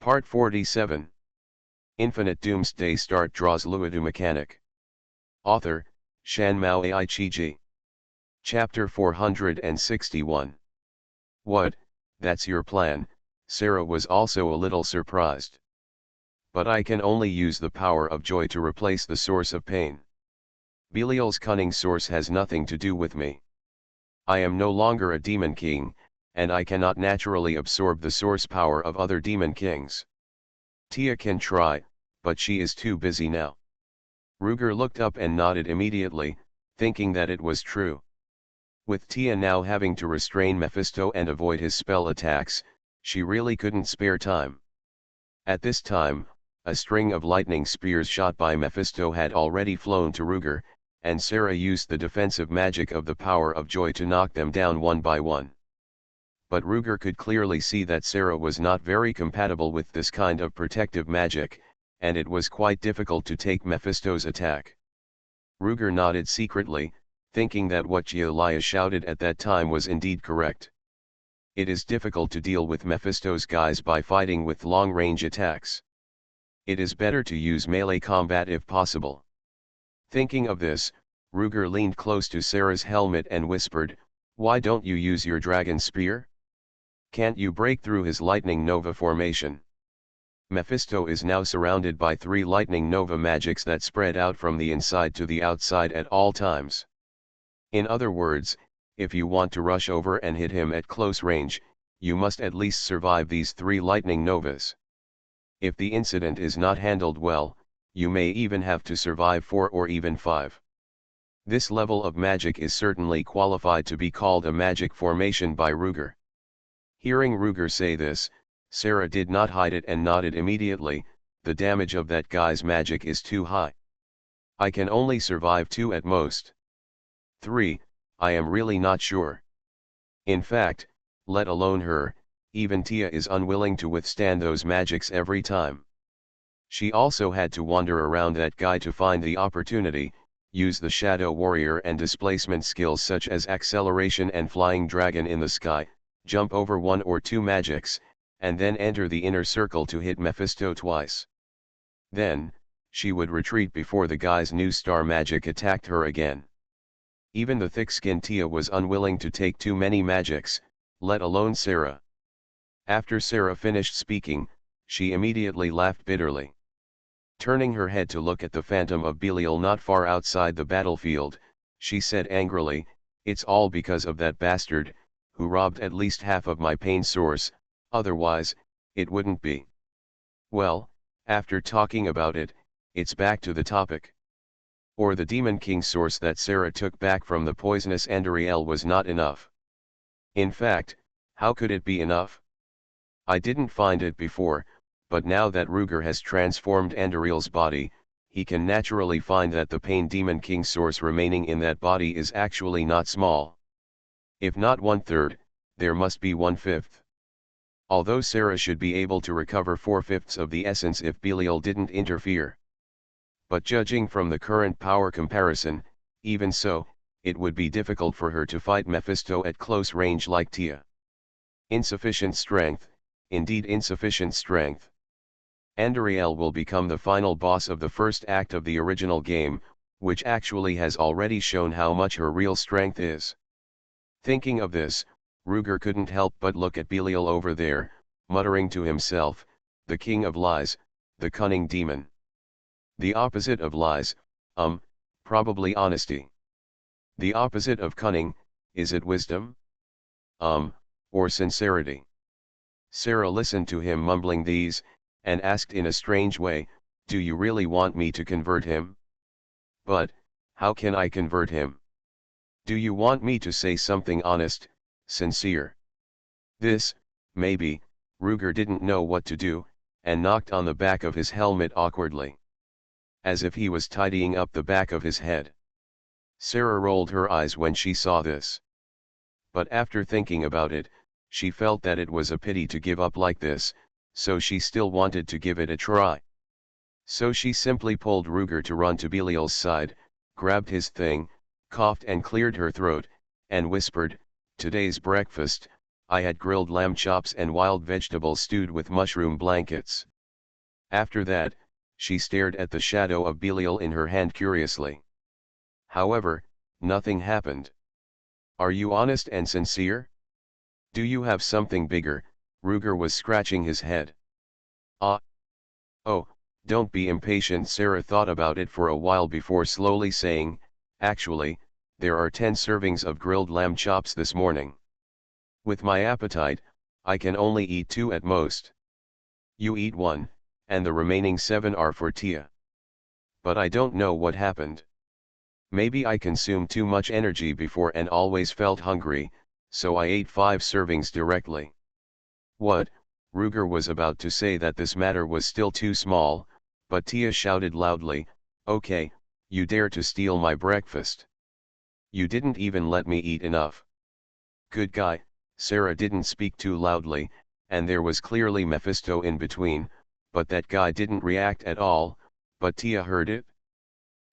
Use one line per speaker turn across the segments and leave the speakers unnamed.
Part 47. Infinite Doomsday Start Draws Luodu Mechanic. Author, Shanmao Aichiji. Chapter 461. What, that's your plan? Sarah was also a little surprised. But I can only use the power of joy to replace the source of pain. Belial's cunning source has nothing to do with me. I am no longer a demon king, and I cannot naturally absorb the source power of other demon kings. Tia can try, but she is too busy now. Ruger looked up and nodded immediately, thinking that it was true. With Tia now having to restrain Mephisto and avoid his spell attacks, she really couldn't spare time. At this time, a string of lightning spears shot by Mephisto had already flown to Ruger, and Sarah used the defensive magic of the power of joy to knock them down one by one. But Ruger could clearly see that Sarah was not very compatible with this kind of protective magic, and it was quite difficult to take Mephisto's attack. Ruger nodded secretly, thinking that what Giulia shouted at that time was indeed correct. It is difficult to deal with Mephisto's guys by fighting with long-range attacks. It is better to use melee combat if possible. Thinking of this, Ruger leaned close to Sarah's helmet and whispered, "Why don't you use your dragon spear? Can't you break through his lightning nova formation?" Mephisto is now surrounded by 3 lightning nova magics that spread out from the inside to the outside at all times. In other words, if you want to rush over and hit him at close range, you must at least survive these 3 lightning novas. If the incident is not handled well, you may even have to survive 4 or even 5. This level of magic is certainly qualified to be called a magic formation by Ruger. Hearing Ruger say this, Sarah did not hide it and nodded immediately. The damage of that guy's magic is too high. I can only survive 2 at most. 3, I am really not sure. In fact, let alone her, even Tia is unwilling to withstand those magics every time. She also had to wander around that guy to find the opportunity, use the Shadow Warrior and displacement skills such as Acceleration and Flying Dragon in the sky, jump over 1 or 2 magics, and then enter the inner circle to hit Mephisto twice. Then, she would retreat before the guy's new star magic attacked her again. Even the thick-skinned Tia was unwilling to take too many magics, let alone Sarah. After Sarah finished speaking, she immediately laughed bitterly. Turning her head to look at the phantom of Belial not far outside the battlefield, she said angrily, "It's all because of that bastard, who robbed at least half of my pain source, otherwise, it wouldn't be." Well, after talking about it, it's back to the topic. Or the Demon King source that Sarah took back from the poisonous Andariel was not enough. In fact, how could it be enough? I didn't find it before, but now that Ruger has transformed Andariel's body, he can naturally find that the Pain Demon King source remaining in that body is actually not small. If not 1/3, there must be 1/5. Although Sarah should be able to recover 4/5 of the essence if Belial didn't interfere. But judging from the current power comparison, even so, it would be difficult for her to fight Mephisto at close range like Tia. Insufficient strength, indeed insufficient strength. Andariel will become the final boss of the first act of the original game, which actually has already shown how much her real strength is. Thinking of this, Ruger couldn't help but look at Belial over there, muttering to himself, "The king of lies, the cunning demon. The opposite of lies, probably honesty. The opposite of cunning, is it wisdom? Or sincerity?" Sarah listened to him mumbling these, and asked in a strange way, "Do you really want me to convert him? But, how can I convert him? Do you want me to say something honest, sincere?" This, maybe, Ruger didn't know what to do, and knocked on the back of his helmet awkwardly. As if he was tidying up the back of his head. Sarah rolled her eyes when she saw this. But after thinking about it, she felt that it was a pity to give up like this, so she still wanted to give it a try. So she simply pulled Ruger to run to Belial's side, grabbed his thing, coughed and cleared her throat, and whispered, "Today's breakfast, I had grilled lamb chops and wild vegetables stewed with mushroom blankets. After that, she stared at the shadow of Belial in her hand curiously. However, nothing happened. Are you honest and sincere? Do you have something bigger? Ruger was scratching his head. Ah. Oh, don't be impatient. Sarah thought about it for a while before slowly saying, actually, there are 10 servings of grilled lamb chops this morning. With my appetite, I can only eat 2 at most. You eat 1, and the remaining 7 are for Tia. But I don't know what happened. Maybe I consumed too much energy before and always felt hungry, so I ate 5 servings directly. What? Ruger was about to say that this matter was still too small, but Tia shouted loudly, okay, you dare to steal my breakfast. You didn't even let me eat enough. Good guy. Sarah didn't speak too loudly, and there was clearly Mephisto in between, but that guy didn't react at all, but Tia heard it.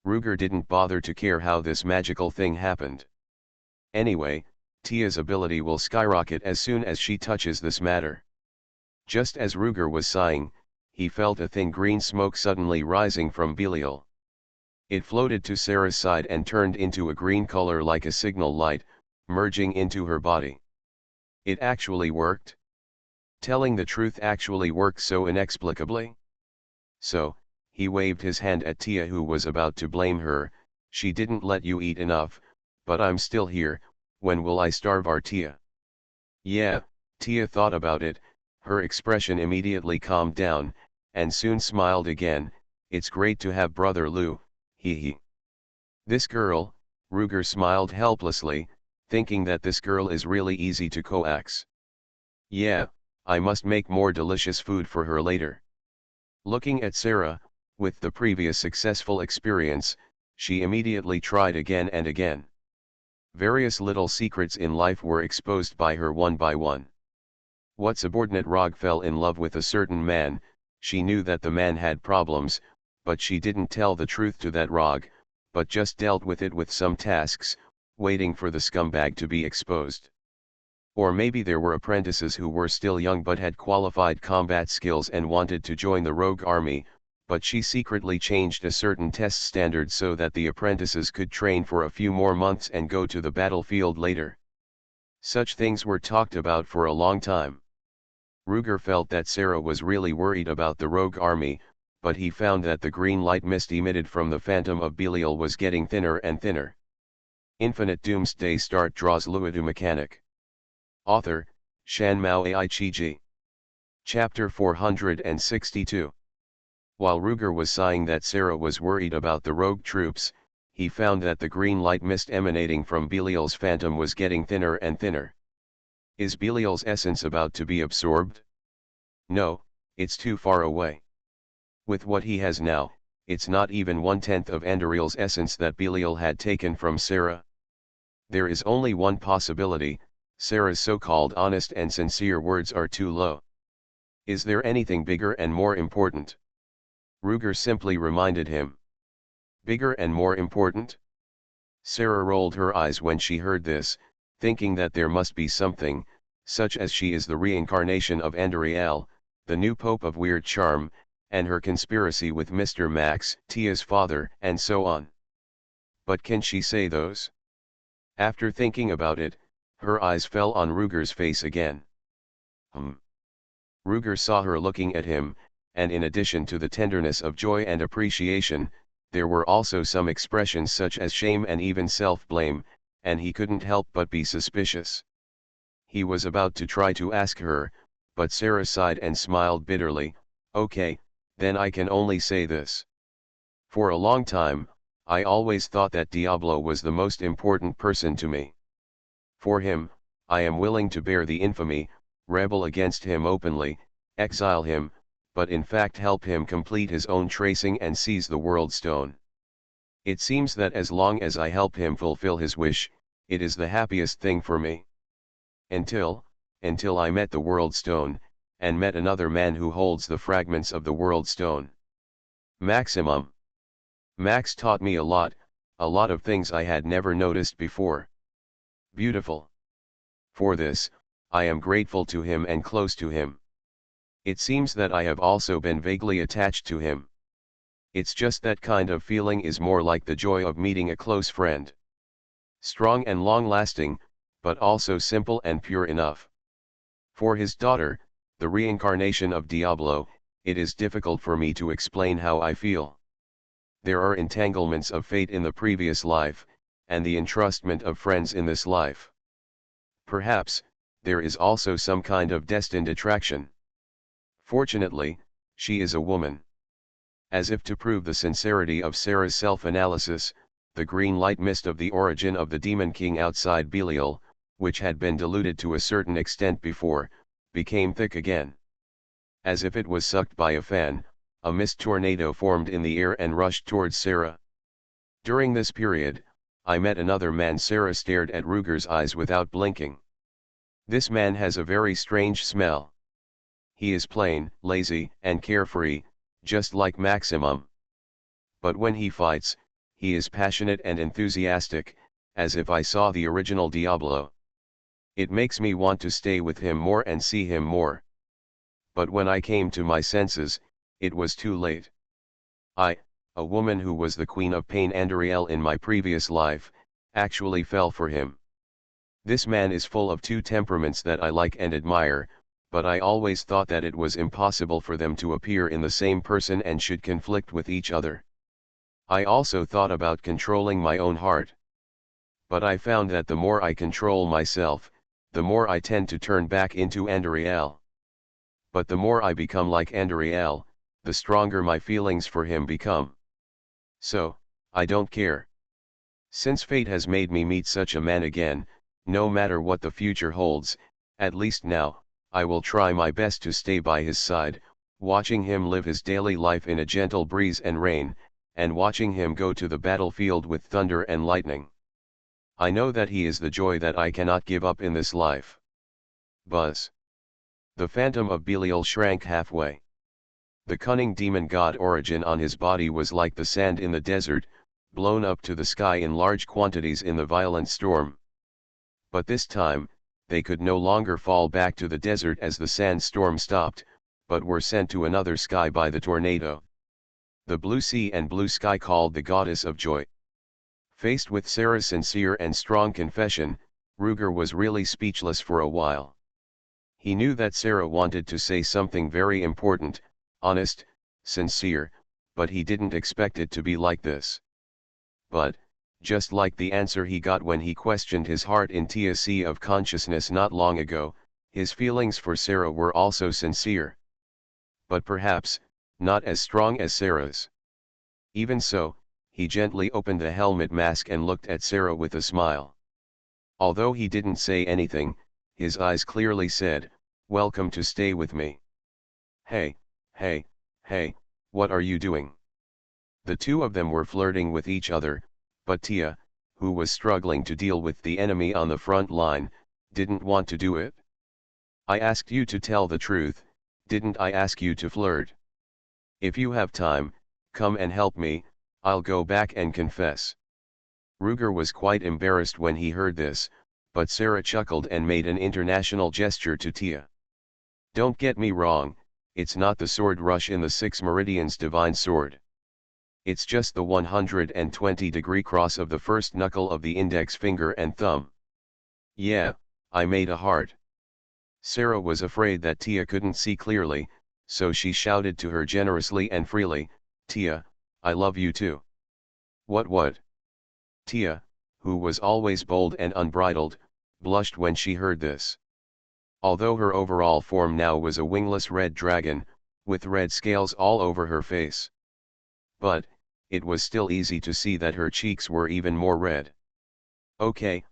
Ruger didn't bother to care how this magical thing happened. Anyway, Tia's ability will skyrocket as soon as she touches this matter. Just as Ruger was sighing, he felt a thin green smoke suddenly rising from Belial. It floated to Sarah's side and turned into a green color like a signal light, merging into her body. It actually worked. Telling the truth actually worked so inexplicably. So, he waved his hand at Tia, who was about to blame her. She didn't let you eat enough, but I'm still here. When will I starve our Tia? Yeah, Tia thought about it. Her expression immediately calmed down, and soon smiled again. It's great to have brother Lou, hee. This girl, Ruger smiled helplessly, thinking that this girl is really easy to coax. Yeah, I must make more delicious food for her later. Looking at Sarah, with the previous successful experience, she immediately tried again and again. Various little secrets in life were exposed by her one by one. What subordinate Rog fell in love with a certain man. She knew that the man had problems, but she didn't tell the truth to that Rog, but just dealt with it with some tasks, waiting for the scumbag to be exposed. Or maybe there were apprentices who were still young but had qualified combat skills and wanted to join the rogue army, but she secretly changed a certain test standard so that the apprentices could train for a few more months and go to the battlefield later. Such things were talked about for a long time. Ruger felt that Sarah was really worried about the rogue army, but he found that the green light mist emitted from the phantom of Belial was getting thinner and thinner. Infinite Doomsday Start draws Luodu mechanic. Author, Shan Mao Ai Chi Ji. Chapter 462. While Ruger was sighing that Sarah was worried about the rogue troops, he found that the green light mist emanating from Belial's phantom was getting thinner and thinner. Is Belial's essence about to be absorbed? No, it's too far away. With what he has now, it's not even 1/10 of Andariel's essence that Belial had taken from Sarah. There is only one possibility: Sarah's so-called honest and sincere words are too low. Is there anything bigger and more important? Ruger simply reminded him. Bigger and more important? Sarah rolled her eyes when she heard this, thinking that there must be something, such as she is the reincarnation of Andariel, the new Pope of Weird Charm, and her conspiracy with Mr. Max, Tia's father, and so on. But can she say those? After thinking about it, her eyes fell on Ruger's face again. Ruger saw her looking at him, and in addition to the tenderness of joy and appreciation, there were also some expressions such as shame and even self-blame, and he couldn't help but be suspicious. He was about to try to ask her, but Sarah sighed and smiled bitterly. Okay, then I can only say this. For a long time, I always thought that Diablo was the most important person to me. For him, I am willing to bear the infamy, rebel against him openly, exile him, but in fact help him complete his own tracing and seize the World Stone. It seems that as long as I help him fulfill his wish, it is the happiest thing for me. Until I met the World Stone, and met another man who holds the fragments of the World Stone. Maximum. Max taught me a lot of things I had never noticed before. Beautiful. For this, I am grateful to him and close to him. It seems that I have also been vaguely attached to him. It's just that kind of feeling is more like the joy of meeting a close friend. Strong and long-lasting, but also simple and pure enough. For his daughter, the reincarnation of Diablo, it is difficult for me to explain how I feel. There are entanglements of fate in the previous life, and the entrustment of friends in this life. Perhaps, there is also some kind of destined attraction. Fortunately, she is a woman. As if to prove the sincerity of Sarah's self-analysis, the green light mist of the origin of the Demon King outside Belial, which had been diluted to a certain extent before, became thick again. As if it was sucked by a fan, a mist tornado formed in the air and rushed towards Sarah. During this period, I met another man. Sarah stared at Ruger's eyes without blinking. This man has a very strange smell. He is plain, lazy, and carefree, just like Maximum. But when he fights, he is passionate and enthusiastic, as if I saw the original Diablo. It makes me want to stay with him more and see him more. But when I came to my senses, it was too late. I, a woman who was the queen of pain Andariel in my previous life, actually fell for him. This man is full of two temperaments that I like and admire, but I always thought that it was impossible for them to appear in the same person and should conflict with each other. I also thought about controlling my own heart. But I found that the more I control myself, the more I tend to turn back into Andariel. But the more I become like Andariel, the stronger my feelings for him become. So, I don't care. Since fate has made me meet such a man again, no matter what the future holds, at least now, I will try my best to stay by his side, watching him live his daily life in a gentle breeze and rain, and watching him go to the battlefield with thunder and lightning. I know that he is the joy that I cannot give up in this life. Buzz. The phantom of Belial shrank halfway. The cunning demon god origin on his body was like the sand in the desert, blown up to the sky in large quantities in the violent storm. But this time, they could no longer fall back to the desert as the sandstorm stopped, but were sent to another sky by the tornado. The blue sea and blue sky called the goddess of joy. Faced with Sarah's sincere and strong confession, Ruger was really speechless for a while. He knew that Sarah wanted to say something very important, honest, sincere, but he didn't expect it to be like this. But, just like the answer he got when he questioned his heart in Tia Sea of Consciousness not long ago, his feelings for Sarah were also sincere. But perhaps, not as strong as Sarah's. Even so, he gently opened the helmet mask and looked at Sarah with a smile. Although he didn't say anything, his eyes clearly said, "Welcome to stay with me." Hey, what are you doing? The two of them were flirting with each other, but Tia, who was struggling to deal with the enemy on the front line, didn't want to do it. I asked you to tell the truth, didn't I ask you to flirt? If you have time, come and help me, I'll go back and confess. Ruger was quite embarrassed when he heard this, but Sarah chuckled and made an international gesture to Tia. Don't get me wrong, it's not the sword rush in the 6 Meridians divine sword. It's just the 120-degree cross of the first knuckle of the index finger and thumb. Yeah, I made a heart. Sarah was afraid that Tia couldn't see clearly, so she shouted to her generously and freely, "Tia, I love you too." What? Tia, who was always bold and unbridled, blushed when she heard this. Although her overall form now was a wingless red dragon, with red scales all over her face. But, it was still easy to see that her cheeks were even more red. Okay,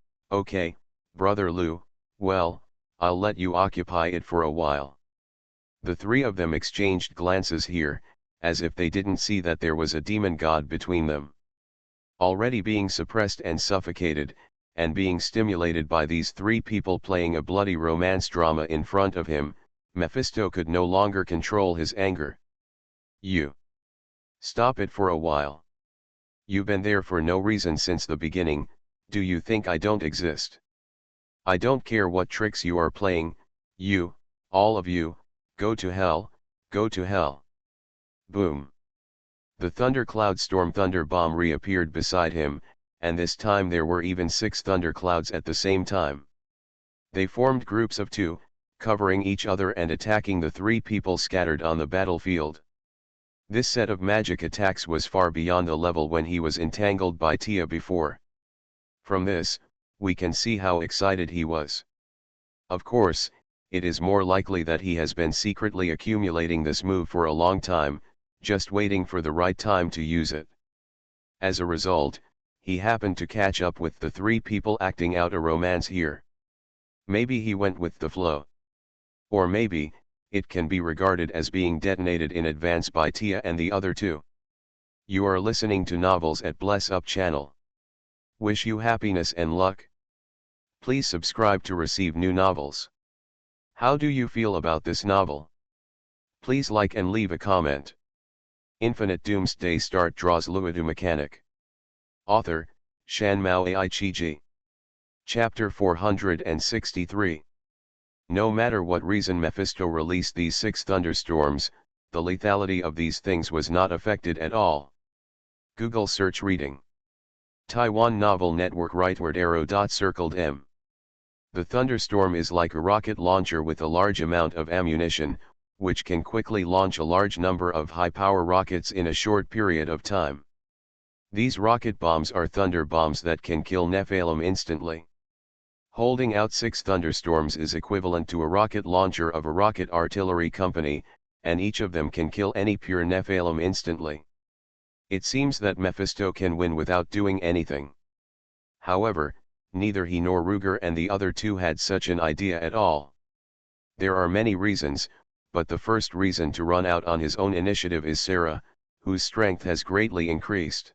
Brother Lou, well, I'll let you occupy it for a while. The three of them exchanged glances here, as if they didn't see that there was a demon god between them. Already being suppressed and suffocated, and being stimulated by these three people playing a bloody romance drama in front of him, Mephisto could no longer control his anger. You. Stop it for a while. You've been there for no reason since the beginning, do you think I don't exist? I don't care what tricks you are playing, you, all of you, go to hell, go to hell. Boom. The thundercloud storm thunder bomb reappeared beside him, and this time there were even 6 thunderclouds at the same time. They formed groups of 2, covering each other and attacking the 3 people scattered on the battlefield. This set of magic attacks was far beyond the level when he was entangled by Tia before. From this, we can see how excited he was. Of course, it is more likely that he has been secretly accumulating this move for a long time, just waiting for the right time to use it. As a result, he happened to catch up with the 3 people acting out a romance here. Maybe he went with the flow. Or maybe, it can be regarded as being detonated in advance by Tia and the other 2. You are listening to Novels at Bless Up channel. Wish you happiness and luck. Please subscribe to receive new novels. How do you feel about this novel? Please like and leave a comment. Infinite Doomsday Start draws Luodu mechanic. Author, Shan Mao Ai-chi-ji. Chapter 463. No matter what reason Mephisto released these 6 thunderstorms, the lethality of these things was not affected at all. Google search reading. Taiwan Novel Network rightward arrow dot circled M. The thunderstorm is like a rocket launcher with a large amount of ammunition, which can quickly launch a large number of high-power rockets in a short period of time. These rocket bombs are thunder bombs that can kill Nephilim instantly. Holding out 6 thunderstorms is equivalent to a rocket launcher of a rocket artillery company, and each of them can kill any pure Nephilim instantly. It seems that Mephisto can win without doing anything. However, neither he nor Ruger and the other 2 had such an idea at all. There are many reasons, but the first reason to run out on his own initiative is Sarah, whose strength has greatly increased.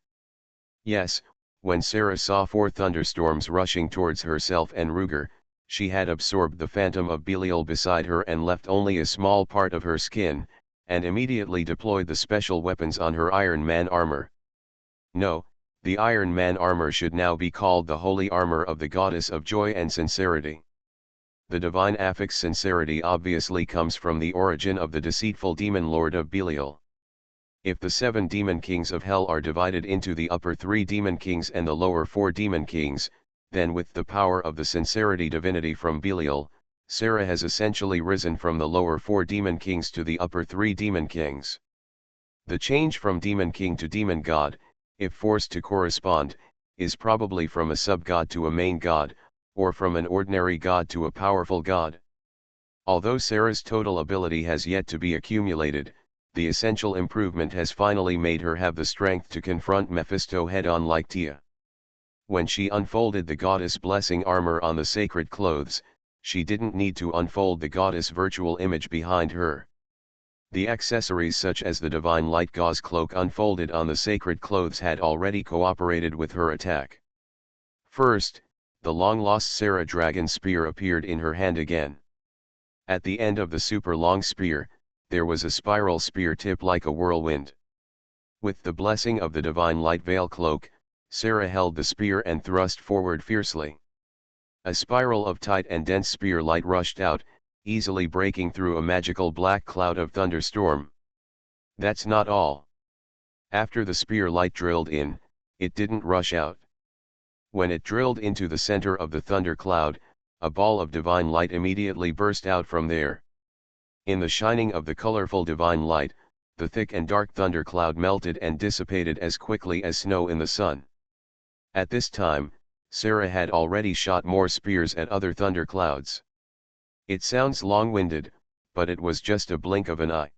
Yes, when Sarah saw 4 thunderstorms rushing towards herself and Ruger, she had absorbed the phantom of Belial beside her and left only a small part of her skin, and immediately deployed the special weapons on her Iron Man armor. No, the Iron Man armor should now be called the holy armor of the goddess of joy and sincerity. The divine affix sincerity obviously comes from the origin of the deceitful demon lord of Belial. If the 7 demon kings of hell are divided into the upper 3 demon kings and the lower 4 demon kings, then with the power of the sincerity divinity from Belial, Sarah has essentially risen from the lower 4 demon kings to the upper 3 demon kings. The change from demon king to demon god, if forced to correspond, is probably from a sub-god to a main god, or from an ordinary god to a powerful god. Although Sarah's total ability has yet to be accumulated, the essential improvement has finally made her have the strength to confront Mephisto head-on like Tia. When she unfolded the goddess blessing armor on the sacred clothes, she didn't need to unfold the goddess virtual image behind her. The accessories such as the divine light gauze cloak unfolded on the sacred clothes had already cooperated with her attack. First, the long-lost Sarah dragon spear appeared in her hand again. At the end of the super long spear, there was a spiral spear tip like a whirlwind. With the blessing of the divine light veil cloak, Sarah held the spear and thrust forward fiercely. A spiral of tight and dense spear light rushed out, easily breaking through a magical black cloud of thunderstorm. That's not all. After the spear light drilled in, it didn't rush out. When it drilled into the center of the thunder cloud, a ball of divine light immediately burst out from there. In the shining of the colorful divine light, the thick and dark thunder cloud melted and dissipated as quickly as snow in the sun. At this time, Sarah had already shot more spears at other thunder clouds. It sounds long-winded, but it was just a blink of an eye.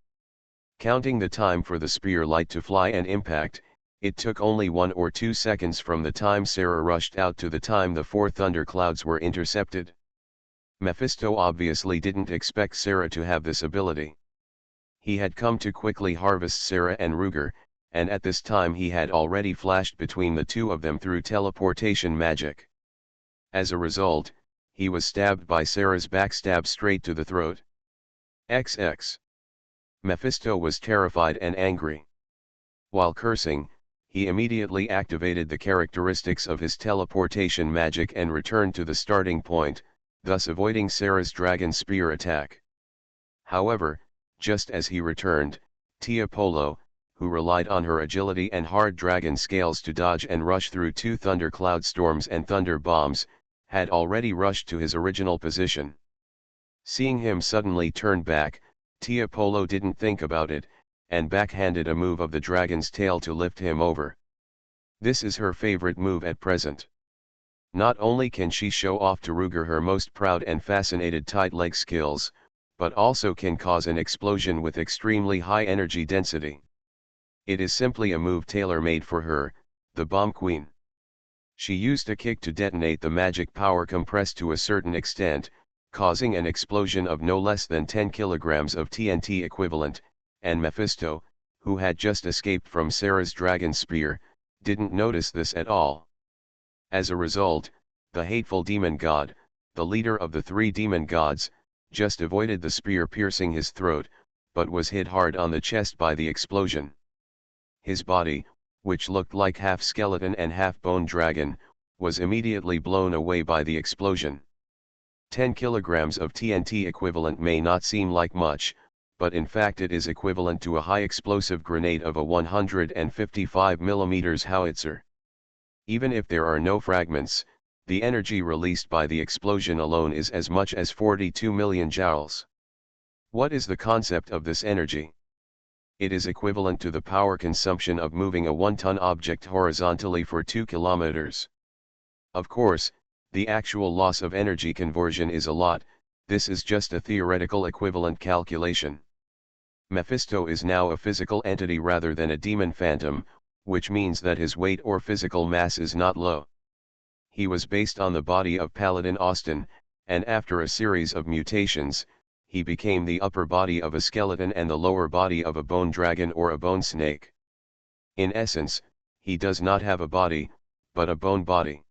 Counting the time for the spear light to fly and impact, it took only 1 or 2 seconds from the time Sarah rushed out to the time the 4 thunder clouds were intercepted. Mephisto obviously didn't expect Sarah to have this ability. He had come to quickly harvest Sarah and Ruger, and at this time he had already flashed between the 2 of them through teleportation magic. As a result, he was stabbed by Sarah's backstab straight to the throat. XX. Mephisto was terrified and angry. While cursing, he immediately activated the characteristics of his teleportation magic and returned to the starting point, thus avoiding Sarah's dragon spear attack. However, just as he returned, Tia Polo, who relied on her agility and hard dragon scales to dodge and rush through 2 thundercloud storms and thunder bombs, had already rushed to his original position. Seeing him suddenly turn back, Tia Polo didn't think about it, and backhanded a move of the dragon's tail to lift him over. This is her favorite move at present. Not only can she show off to Ruger her most proud and fascinated tight leg skills, but also can cause an explosion with extremely high energy density. It is simply a move tailor-made for her, the Bomb Queen. She used a kick to detonate the magic power compressed to a certain extent, causing an explosion of no less than 10 kilograms of TNT equivalent, and Mephisto, who had just escaped from Sarah's dragon spear, didn't notice this at all. As a result, the hateful demon god, the leader of the 3 demon gods, just avoided the spear piercing his throat, but was hit hard on the chest by the explosion. His body, which looked like half skeleton and half bone dragon, was immediately blown away by the explosion. 10 kilograms of TNT equivalent may not seem like much, but in fact it is equivalent to a high explosive grenade of a 155 mm howitzer. Even if there are no fragments, the energy released by the explosion alone is as much as 42 million joules. What is the concept of this energy? It is equivalent to the power consumption of moving a 1-ton object horizontally for 2 kilometers. Of course, the actual loss of energy conversion is a lot. This is just a theoretical equivalent calculation. Mephisto is now a physical entity rather than a demon phantom, which means that his weight or physical mass is not low. He was based on the body of Paladin Austin, and after a series of mutations, he became the upper body of a skeleton and the lower body of a bone dragon or a bone snake. In essence, he does not have a body, but a bone body.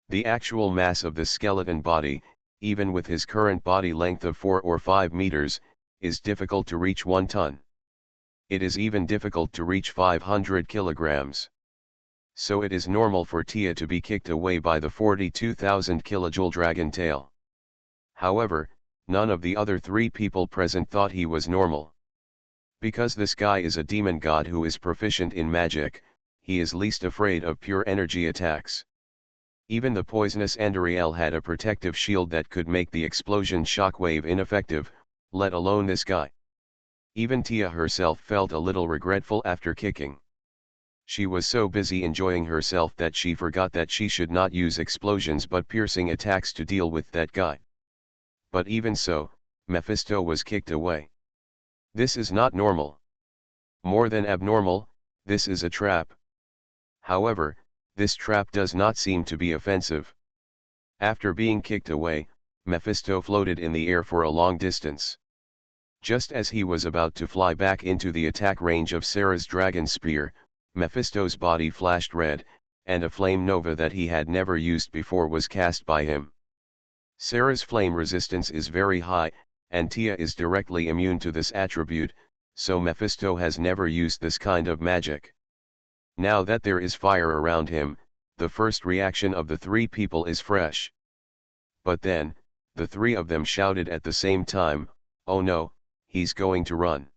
The actual mass of the skeleton body, even with his current body length of 4 or 5 meters, is difficult to reach 1 ton. It is even difficult to reach 500 kilograms. So it is normal for Tia to be kicked away by the 42,000 kilojoule dragon tail. However, none of the other 3 people present thought he was normal. Because this guy is a demon god who is proficient in magic, he is least afraid of pure energy attacks. Even the poisonous Andariel had a protective shield that could make the explosion shockwave ineffective, let alone this guy. Even Tia herself felt a little regretful after kicking. She was so busy enjoying herself that she forgot that she should not use explosions but piercing attacks to deal with that guy. But even so, Mephisto was kicked away. This is not normal. More than abnormal, this is a trap. However, this trap does not seem to be offensive. After being kicked away, Mephisto floated in the air for a long distance. Just as he was about to fly back into the attack range of Sarah's dragon spear, Mephisto's body flashed red, and a flame nova that he had never used before was cast by him. Sarah's flame resistance is very high, and Tia is directly immune to this attribute, so Mephisto has never used this kind of magic. Now that there is fire around him, the first reaction of the 3 people is fresh. But then, the 3 of them shouted at the same time, "Oh no, he's going to run."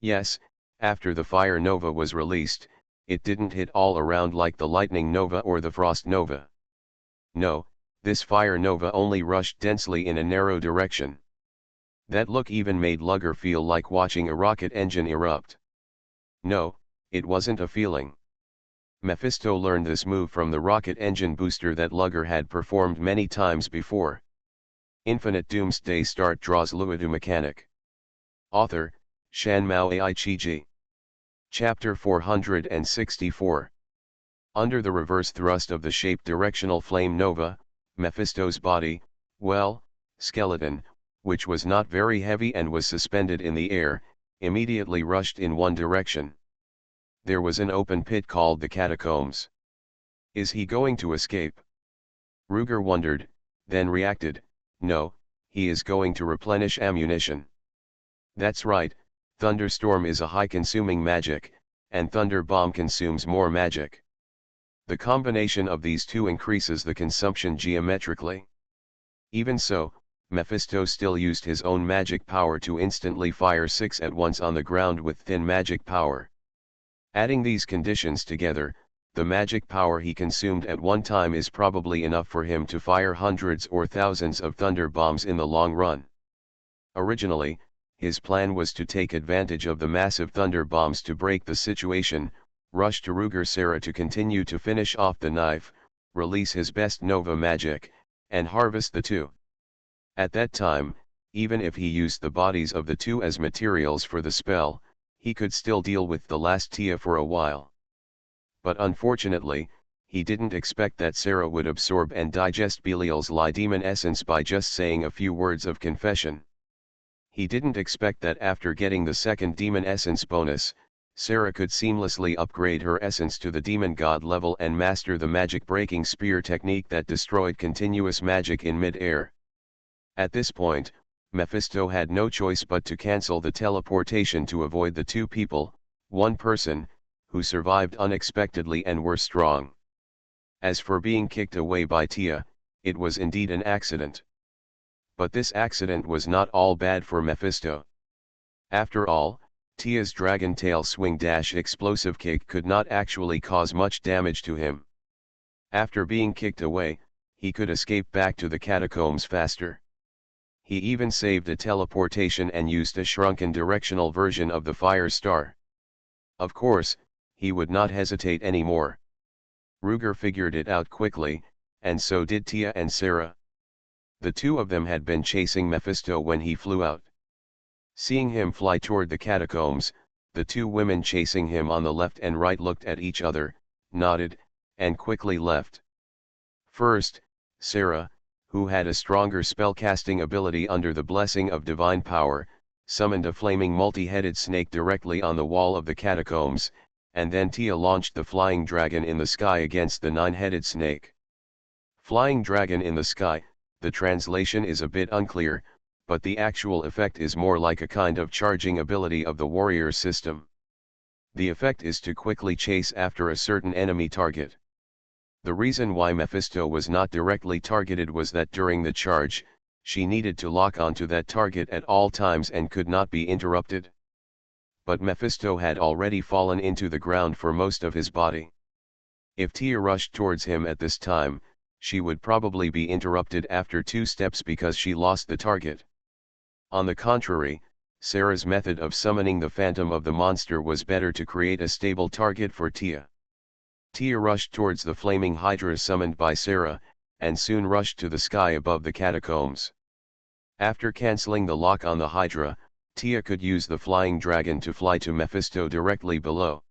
Yes, after the fire nova was released, it didn't hit all around like the lightning nova or the frost nova. No, this fire nova only rushed densely in a narrow direction. That look even made Lugger feel like watching a rocket engine erupt. No, it wasn't a feeling. Mephisto learned this move from the rocket engine booster that Lugger had performed many times before. Infinite Doomsday Start draws Luodu mechanic. Author, Shanmao Aichiji. Chapter 464. Under the reverse thrust of the shape directional flame nova, Mephisto's body, well, skeleton, which was not very heavy and was suspended in the air, immediately rushed in one direction. There was an open pit called the catacombs. Is he going to escape? Ruger wondered, then reacted, no, he is going to replenish ammunition. That's right, Thunderstorm is a high-consuming magic, and Thunder Bomb consumes more magic. The combination of these two increases the consumption geometrically. Even so, Mephisto still used his own magic power to instantly fire 6 at once on the ground with thin magic power. Adding these conditions together, the magic power he consumed at one time is probably enough for him to fire hundreds or thousands of thunder bombs in the long run. Originally, his plan was to take advantage of the massive thunder bombs to break the situation, rush to Ruger Serra to continue to finish off the knife, release his best Nova magic, and harvest the two. At that time, even if he used the bodies of the two as materials for the spell, he could still deal with the last Tia for a while. But unfortunately, he didn't expect that Serra would absorb and digest Belial's Lie demon essence by just saying a few words of confession. He didn't expect that after getting the second demon essence bonus, Serra could seamlessly upgrade her essence to the demon god level and master the magic breaking spear technique that destroyed continuous magic in mid-air. At this point, Mephisto had no choice but to cancel the teleportation to avoid the two people, one person, who survived unexpectedly and were strong. As for being kicked away by Tia, it was indeed an accident. But this accident was not all bad for Mephisto. After all, Tia's dragon tail swing dash explosive kick could not actually cause much damage to him. After being kicked away, he could escape back to the catacombs faster. He even saved a teleportation and used a shrunken directional version of the fire star. Of course, he would not hesitate anymore. Ruger figured it out quickly, and so did Tia and Serra. The two of them had been chasing Mephisto when he flew out. Seeing him fly toward the catacombs, the two women chasing him on the left and right looked at each other, nodded, and quickly left. First, Serra, who had a stronger spellcasting ability under the blessing of divine power, summoned a flaming multi-headed snake directly on the wall of the catacombs, and then Tia launched the flying dragon in the sky against the 9-headed snake. Flying dragon in the sky, the translation is a bit unclear, but the actual effect is more like a kind of charging ability of the warrior system. The effect is to quickly chase after a certain enemy target. The reason why Mephisto was not directly targeted was that during the charge, she needed to lock onto that target at all times and could not be interrupted. But Mephisto had already fallen into the ground for most of his body. If Tia rushed towards him at this time, she would probably be interrupted after 2 steps because she lost the target. On the contrary, Serra's method of summoning the phantom of the monster was better to create a stable target for Tia. Tia rushed towards the flaming hydra summoned by Serra, and soon rushed to the sky above the catacombs. After cancelling the lock on the hydra, Tia could use the flying dragon to fly to Mephisto directly below.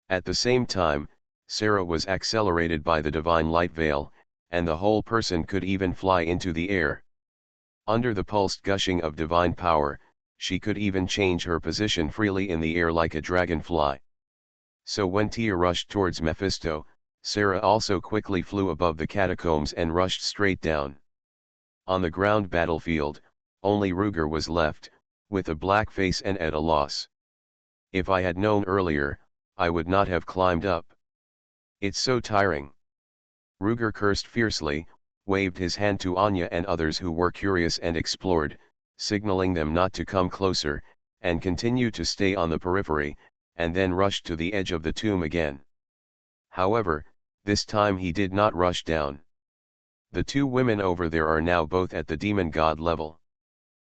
At the same time, Serra was accelerated by the divine light veil, and the whole person could even fly into the air. Under the pulsed gushing of divine power, she could even change her position freely in the air like a dragonfly. So when Tia rushed towards Mephisto, Serra also quickly flew above the catacombs and rushed straight down. On the ground battlefield, only Ruger was left, with a black face and at a loss. If I had known earlier, I would not have climbed up. It's so tiring. Ruger cursed fiercely, waved his hand to Anya and others who were curious and explored, signaling them not to come closer, and continue to stay on the periphery, and then rushed to the edge of the tomb again. However, this time he did not rush down. The two women over there are now both at the demon god level.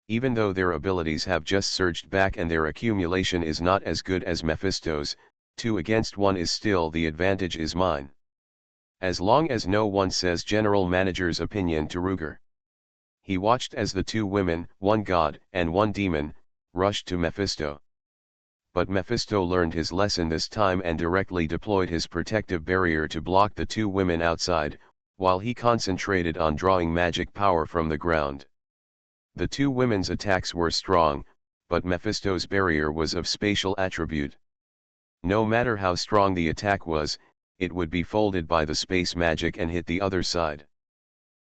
Even though their abilities have just surged back and their accumulation is not as good as Mephisto's, 2 against 1 is still the advantage is mine. As long as no one says general manager's opinion to Ruger. He watched as the two women, one god and one demon, rushed to Mephisto. But Mephisto learned his lesson this time and directly deployed his protective barrier to block the two women outside, while he concentrated on drawing magic power from the ground. The two women's attacks were strong, but Mephisto's barrier was of spatial attribute. No matter how strong the attack was, it would be folded by the space magic and hit the other side.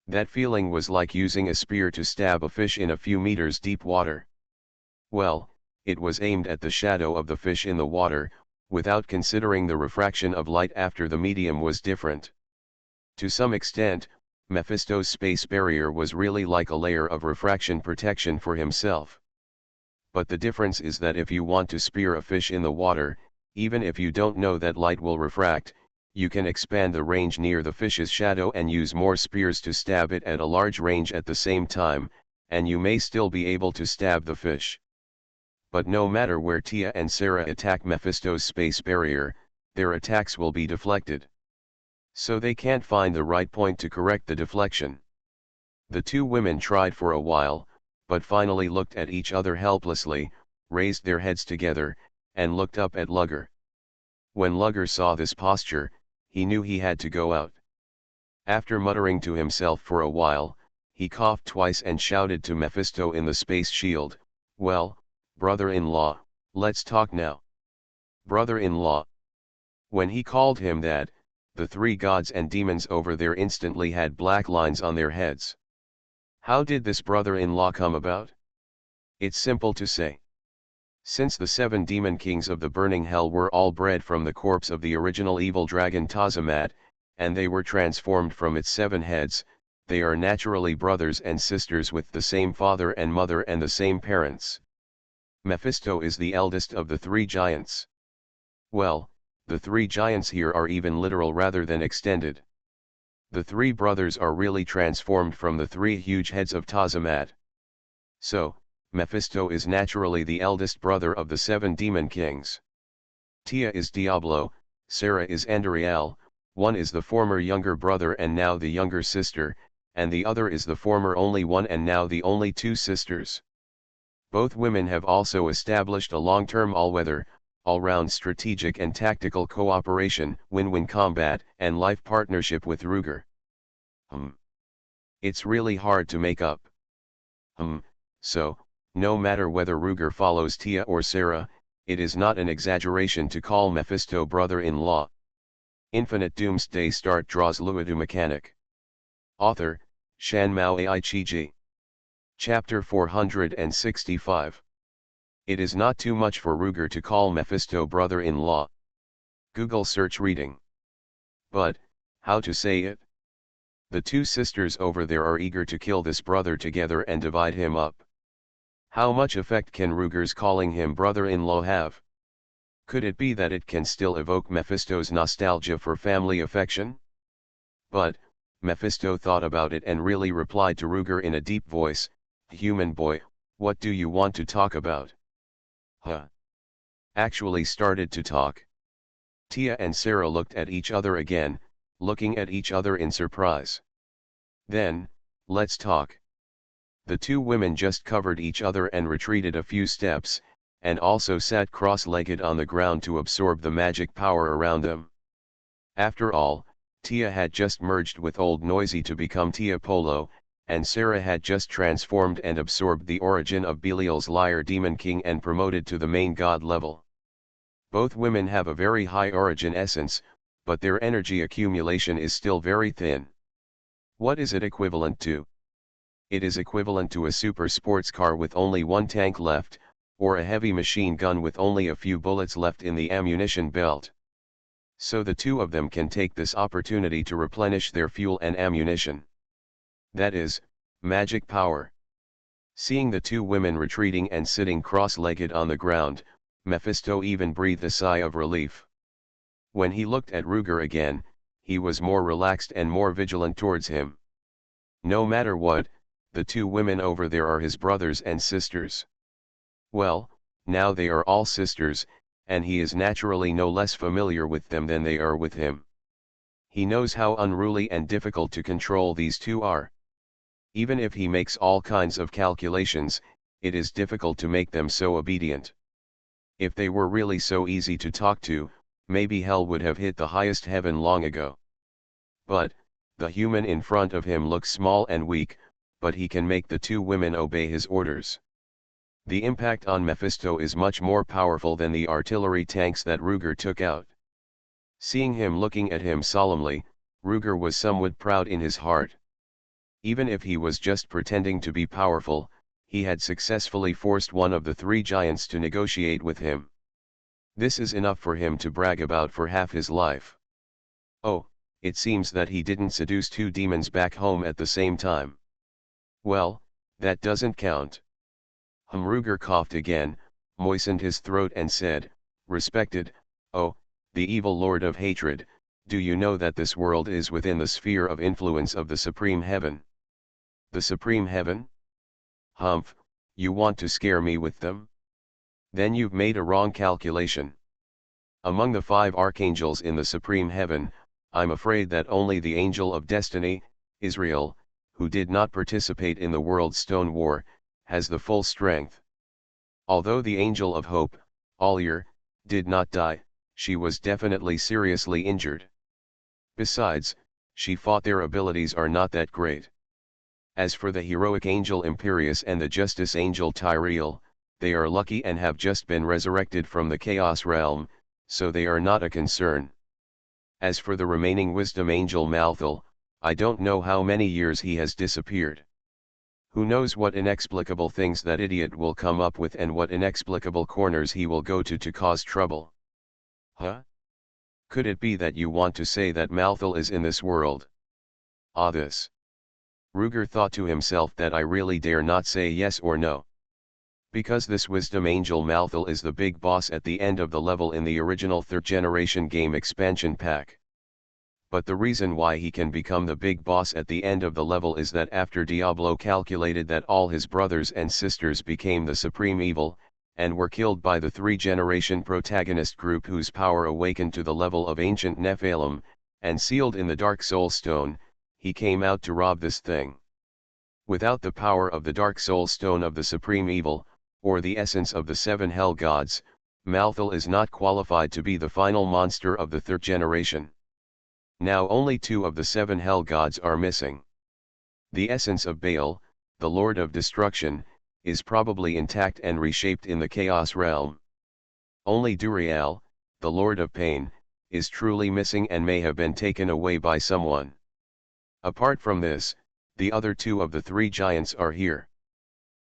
That feeling was like using a spear to stab a fish in a few meters deep water. Well, it was aimed at the shadow of the fish in the water, without considering the refraction of light after the medium was different. To some extent, Mephisto's space barrier was really like a layer of refraction protection for himself. But the difference is that if you want to spear a fish in the water, even if you don't know that light will refract, you can expand the range near the fish's shadow and use more spears to stab it at a large range at the same time, and you may still be able to stab the fish. But no matter where Tia and Sarah attack Mephisto's space barrier, their attacks will be deflected. So they can't find the right point to correct the deflection. The two women tried for a while, but finally looked at each other helplessly, raised their heads together, and looked up at Lugger. When Lugger saw this posture, he knew he had to go out. After muttering to himself for a while, he coughed twice and shouted to Mephisto in the space shield, "Well, brother-in-law, let's talk now." Brother-in-law. When he called him that, the three gods and demons over there instantly had black lines on their heads. How did this brother-in-law come about? It's simple to say. Since the 7 demon kings of the burning hell were all bred from the corpse of the original evil dragon Tazamat, and they were transformed from its 7 heads, they are naturally brothers and sisters with the same father and mother and the same parents. Mephisto is the eldest of the 3 giants. Well, the 3 giants here are even literal rather than extended. The 3 brothers are really transformed from the 3 huge heads of Tazamat. So, Mephisto is naturally the eldest brother of the 7 demon kings. Tia is Diablo, Sarah is Andariel, one is the former younger brother and now the younger sister, and the other is the former only one and now the only 2 sisters. Both women have also established a long-term all-weather, all-round strategic and tactical cooperation, win-win combat, and life partnership with Ruger. It's really hard to make up. So, no matter whether Ruger follows Tia or Sarah, it is not an exaggeration to call Mephisto brother-in-law. Infinite Doomsday Start draws Luodu mechanic. Author, Shanmao Aichiji. Chapter 465. It is not too much for Ruger to call Mephisto brother-in-law. Google search reading. But, how to say it? The 2 sisters over there are eager to kill this brother together and divide him up. How much effect can Ruger's calling him brother-in-law have? Could it be that it can still evoke Mephisto's nostalgia for family affection? But, Mephisto thought about it and really replied to Ruger in a deep voice, "Human boy, what do you want to talk about?" Actually started to talk. Tia and Sarah looked at each other again, looking at each other in surprise. Then, let's talk. The 2 women just covered each other and retreated a few steps, and also sat cross-legged on the ground to absorb the magic power around them. After all, Tia had just merged with Old Noisy to become Tia Polo, and Sarah had just transformed and absorbed the origin of Belial's Liar Demon King and promoted to the main god level. Both women have a very high origin essence, but their energy accumulation is still very thin. What is it equivalent to? It is equivalent to a super sports car with only 1 tank left, or a heavy machine gun with only a few bullets left in the ammunition belt. So the 2 of them can take this opportunity to replenish their fuel and ammunition. That is, magic power. Seeing the 2 women retreating and sitting cross-legged on the ground, Mephisto even breathed a sigh of relief. When he looked at Ruger again, he was more relaxed and more vigilant towards him. No matter what, the 2 women over there are his brothers and sisters. Well, now they are all sisters, and he is naturally no less familiar with them than they are with him. He knows how unruly and difficult to control these 2 are. Even if he makes all kinds of calculations, it is difficult to make them so obedient. If they were really so easy to talk to, maybe hell would have hit the highest heaven long ago. But, the human in front of him looks small and weak, but he can make the 2 women obey his orders. The impact on Mephisto is much more powerful than the artillery tanks that Ruger took out. Seeing him looking at him solemnly, Ruger was somewhat proud in his heart. Even if he was just pretending to be powerful, he had successfully forced one of the 3 giants to negotiate with him. This is enough for him to brag about for half his life. Oh, it seems that he didn't seduce two demons back home at the same time. Well, that doesn't count. Ruger coughed again, moistened his throat and said, "Respected, oh, the evil lord of hatred, do you know that this world is within the sphere of influence of the supreme heaven?" "The supreme heaven? Humph, you want to scare me with them? Then you've made a wrong calculation. Among the 5 archangels in the supreme heaven, I'm afraid that only the angel of destiny, Israel, who did not participate in the World's Stone War, has the full strength. Although the angel of hope, Alir, did not die, she was definitely seriously injured. Besides, she fought their abilities are not that great. As for the heroic angel Imperius and the justice angel Tyrael, they are lucky and have just been resurrected from the Chaos Realm, so they are not a concern. As for the remaining wisdom angel Malthal, I don't know how many years he has disappeared. Who knows what inexplicable things that idiot will come up with and what inexplicable corners he will go to cause trouble. Huh? Could it be that you want to say that Malthal is in this world? Ah, this. Ruger thought to himself that I really dare not say yes or no. Because this wisdom angel Malthal is the big boss at the end of the level in the original 3rd generation game expansion pack. But the reason why he can become the big boss at the end of the level is that after Diablo calculated that all his brothers and sisters became the supreme evil, and were killed by the 3-generation protagonist group whose power awakened to the level of ancient Nephilim, and sealed in the Dark Soul Stone, he came out to rob this thing. Without the power of the Dark Soul Stone of the supreme evil, or the essence of the 7 hell gods, Malthal is not qualified to be the final monster of the 3rd generation. Now only 2 of the 7 hell gods are missing. The essence of Baal, the Lord of Destruction, is probably intact and reshaped in the Chaos Realm. Only Duriel, the Lord of Pain, is truly missing and may have been taken away by someone. Apart from this, the other 2 of the 3 giants are here.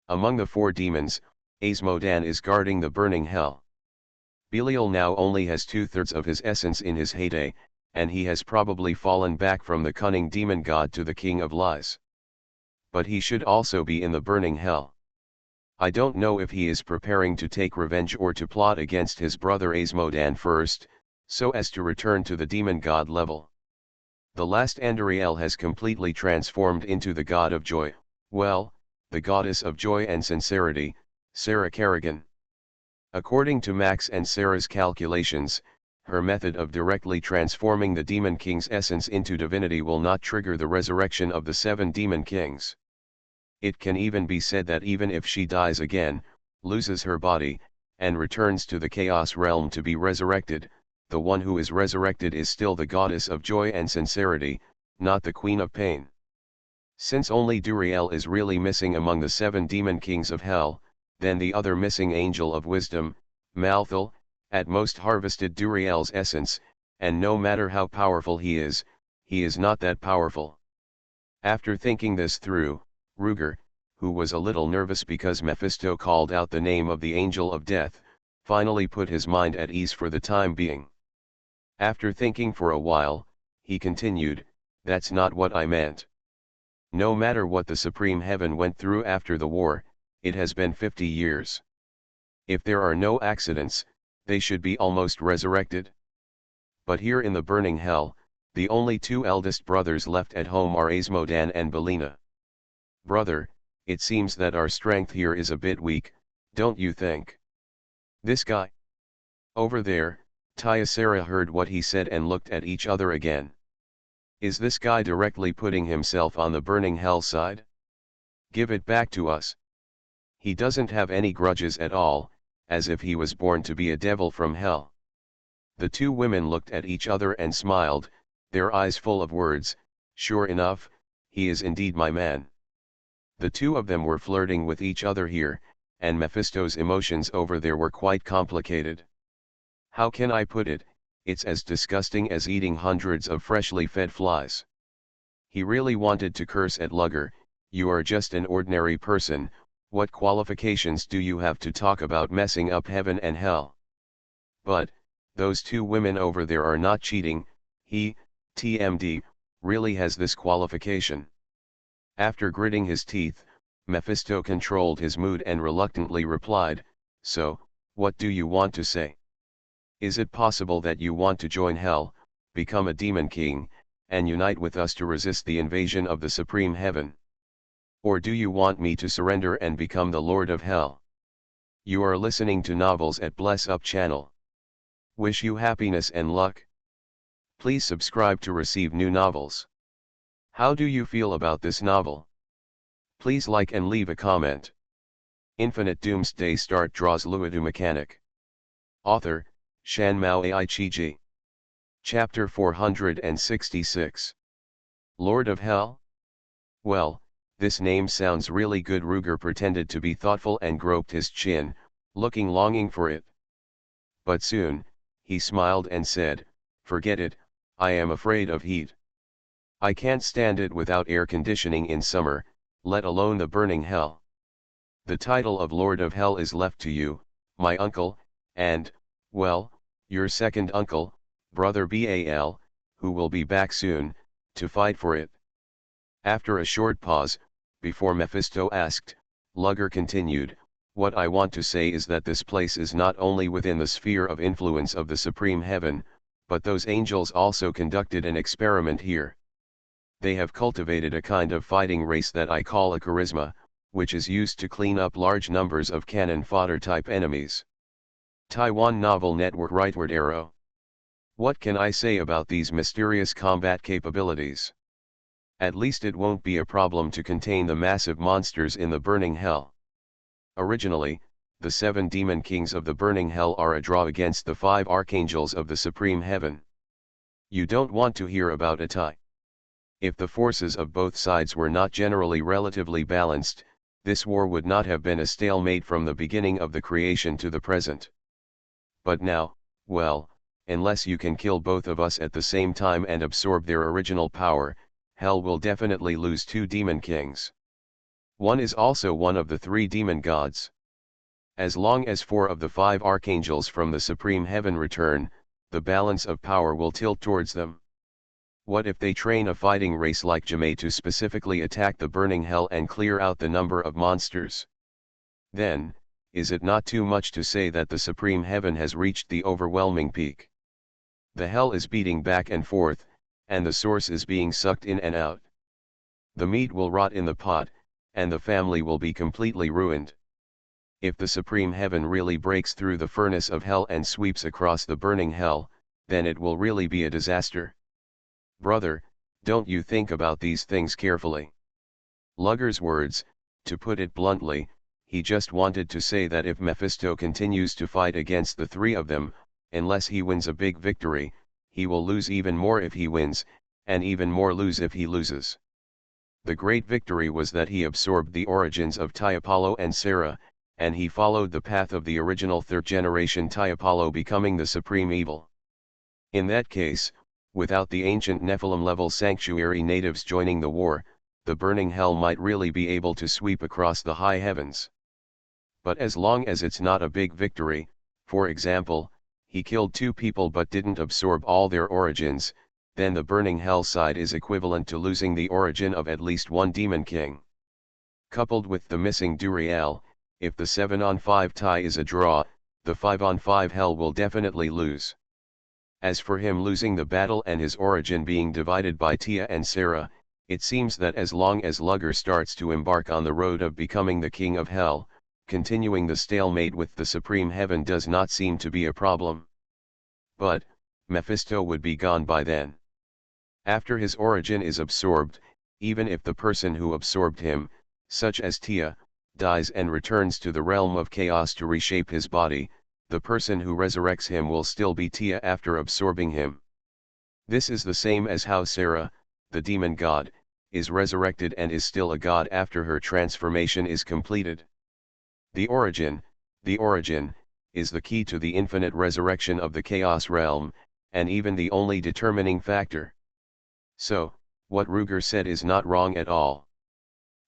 Among the 4 demons, Asmodan is guarding the burning hell. Belial now only has 2/3 of his essence in his heyday, and he has probably fallen back from the cunning demon god to the king of lies. But he should also be in the burning hell. I don't know if he is preparing to take revenge or to plot against his brother Asmodan first, so as to return to the demon god level. The last Andariel has completely transformed into the god of joy, well, the goddess of joy and sincerity, Sarah Kerrigan. According to Max and Sarah's calculations, her method of directly transforming the Demon King's essence into divinity will not trigger the resurrection of the 7 Demon Kings. It can even be said that even if she dies again, loses her body, and returns to the Chaos Realm to be resurrected, the one who is resurrected is still the goddess of joy and sincerity, not the Queen of Pain. Since only Duriel is really missing among the 7 Demon Kings of Hell, then the other missing angel of wisdom, Malthal, at most harvested Duriel's essence, and no matter how powerful he is not that powerful. After thinking this through, Ruger, who was a little nervous because Mephisto called out the name of the angel of death, finally put his mind at ease for the time being. After thinking for a while, he continued, "That's not what I meant. No matter what the Supreme Heaven went through after the war, it has been 50 years. If there are no accidents, they should be almost resurrected. But here in the burning hell, the only 2 eldest brothers left at home are Asmodan and Belina. Brother, it seems that our strength here is a bit weak, don't you think? This guy over there," Tyasara heard what he said and looked at each other again. "Is this guy directly putting himself on the burning hell side? Give it back to us. He doesn't have any grudges at all, as if he was born to be a devil from hell." The 2 women looked at each other and smiled, their eyes full of words. Sure enough, he is indeed my man. The 2 of them were flirting with each other here, and Mephisto's emotions over there were quite complicated. How can I put it, it's as disgusting as eating hundreds of freshly fed flies. He really wanted to curse at Lugger, "You are just an ordinary person, what qualifications do you have to talk about messing up heaven and hell? But, those 2 women over there are not cheating," he, TMD, really has this qualification. After gritting his teeth, Mephisto controlled his mood and reluctantly replied, "So, what do you want to say? Is it possible that you want to join hell, become a demon king, and unite with us to resist the invasion of the supreme heaven? Or do you want me to surrender and become the Lord of Hell?" You are listening to Novels at Bless Up channel. Wish you happiness and luck. Please subscribe to receive new novels. How do you feel about this novel? Please like and leave a comment. Infinite Doomsday Start draws Luodu mechanic. Author, Shan Mao Ai-chi. Chapter 466. Lord of Hell? Well, this name sounds really good. Ruger pretended to be thoughtful and groped his chin, looking longing for it. But soon, he smiled and said, "Forget it, I am afraid of heat. I can't stand it without air conditioning in summer, let alone the burning hell. The title of Lord of Hell is left to you, my uncle, and, well, your second uncle, brother Bal, who will be back soon, to fight for it." After a short pause, before Mephisto asked, Lugger continued, "What I want to say is that this place is not only within the sphere of influence of the supreme heaven, but those angels also conducted an experiment here. They have cultivated a kind of fighting race that I call a charisma, which is used to clean up large numbers of cannon fodder type enemies." Taiwan Novel Network Rightward Arrow. What can I say about these mysterious combat capabilities? At least it won't be a problem to contain the massive monsters in the burning hell. Originally, the 7 demon kings of the burning hell are a draw against the 5 archangels of the supreme heaven. You don't want to hear about a tie. If the forces of both sides were not generally relatively balanced, this war would not have been a stalemate from the beginning of the creation to the present. But now, well, unless you can kill both of us at the same time and absorb their original power, hell will definitely lose 2 demon kings. One is also one of the 3 demon gods. As long as 4 of the 5 archangels from the supreme heaven return, the balance of power will tilt towards them. What if they train a fighting race like Jame to specifically attack the burning hell and clear out the number of monsters? Then, is it not too much to say that the supreme heaven has reached the overwhelming peak? The hell is beating back and forth, and the source is being sucked in and out. The meat will rot in the pot, and the family will be completely ruined. If the supreme heaven really breaks through the furnace of hell and sweeps across the burning hell, then it will really be a disaster. Brother, don't you think about these things carefully? Lugger's words, to put it bluntly, he just wanted to say that if Mephisto continues to fight against the 3 of them, unless he wins a big victory, he will lose even more if he wins, and even more lose if he loses. The great victory was that he absorbed the origins of Apollo and Sarah, and he followed the path of the original 3rd generation Apollo becoming the supreme evil. In that case, without the ancient Nephilim-level sanctuary natives joining the war, the burning hell might really be able to sweep across the high heavens. But as long as it's not a big victory, for example, he killed 2 people but didn't absorb all their origins, then the burning hell side is equivalent to losing the origin of at least 1 demon king. Coupled with the missing Duriel, if the 7-on-5 tie is a draw, the 5-on-5 hell will definitely lose. As for him losing the battle and his origin being divided by Tia and Sarah, it seems that as long as Lugger starts to embark on the road of becoming the king of hell, continuing the stalemate with the supreme heaven does not seem to be a problem. But, Mephisto would be gone by then. After his origin is absorbed, even if the person who absorbed him, such as Tia, dies and returns to the realm of chaos to reshape his body, the person who resurrects him will still be Tia after absorbing him. This is the same as how Sarah, the demon god, is resurrected and is still a god after her transformation is completed. The origin, is the key to the infinite resurrection of the chaos realm, and even the only determining factor. So, what Ruger said is not wrong at all.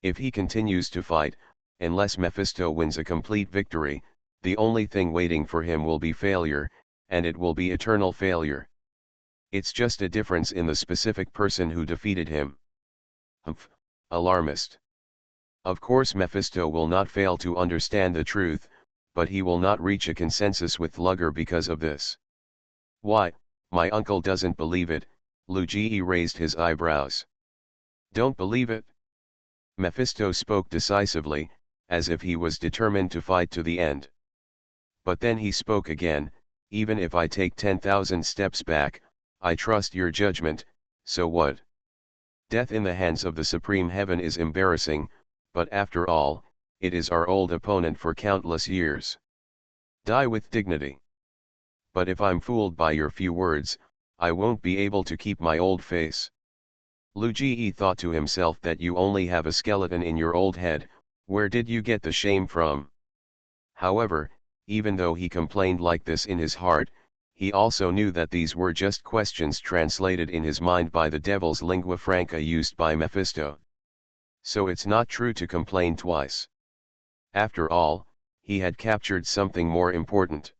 If he continues to fight, unless Mephisto wins a complete victory, the only thing waiting for him will be failure, and it will be eternal failure. It's just a difference in the specific person who defeated him. Humph, alarmist. Of course Mephisto will not fail to understand the truth, but he will not reach a consensus with Lugger because of this. Why, my uncle doesn't believe it. Luigi raised his eyebrows. Don't believe it? Mephisto spoke decisively, as if he was determined to fight to the end. But then he spoke again, even if I take 10,000 steps back, I trust your judgment, so what? Death in the hands of the Supreme Heaven is embarrassing, but after all, it is our old opponent for countless years. Die with dignity. But if I'm fooled by your few words, I won't be able to keep my old face. Luigi thought to himself that you only have a skeleton in your old head, where did you get the shame from? However, even though he complained like this in his heart, he also knew that these were just questions translated in his mind by the devil's lingua franca used by Mephisto. So it's not true to complain twice. After all, he had captured something more important.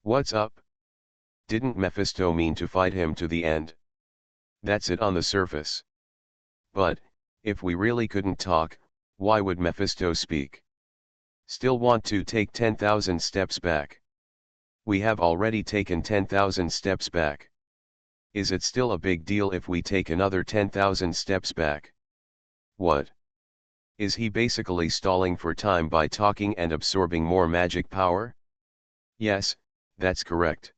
What's up? Didn't Mephisto mean to fight him to the end? That's it on the surface. But, if we really couldn't talk, why would Mephisto speak? Still want to take 10,000 steps back? We have already taken 10,000 steps back. Is it still a big deal if we take another 10,000 steps back? What? Is he basically stalling for time by talking and absorbing more magic power? Yes, that's correct.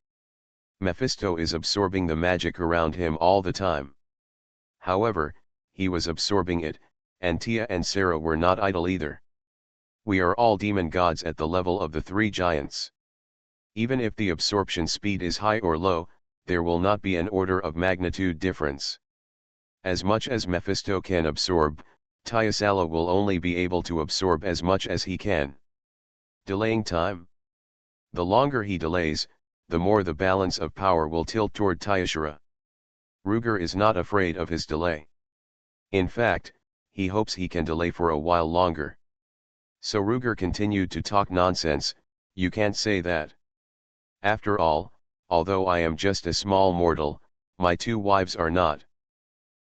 Mephisto is absorbing the magic around him all the time. However, he was absorbing it, and Tia and Sarah were not idle either. We are all demon gods at the level of the three giants. Even if the absorption speed is high or low, there will not be an order of magnitude difference. As much as Mephisto can absorb, Tyasala will only be able to absorb as much as he can. Delaying time? The longer he delays, the more the balance of power will tilt toward Tyashara. Ruger is not afraid of his delay. In fact, he hopes he can delay for a while longer. So Ruger continued to talk nonsense. You can't say that. After all, although I am just a small mortal, my two wives are not.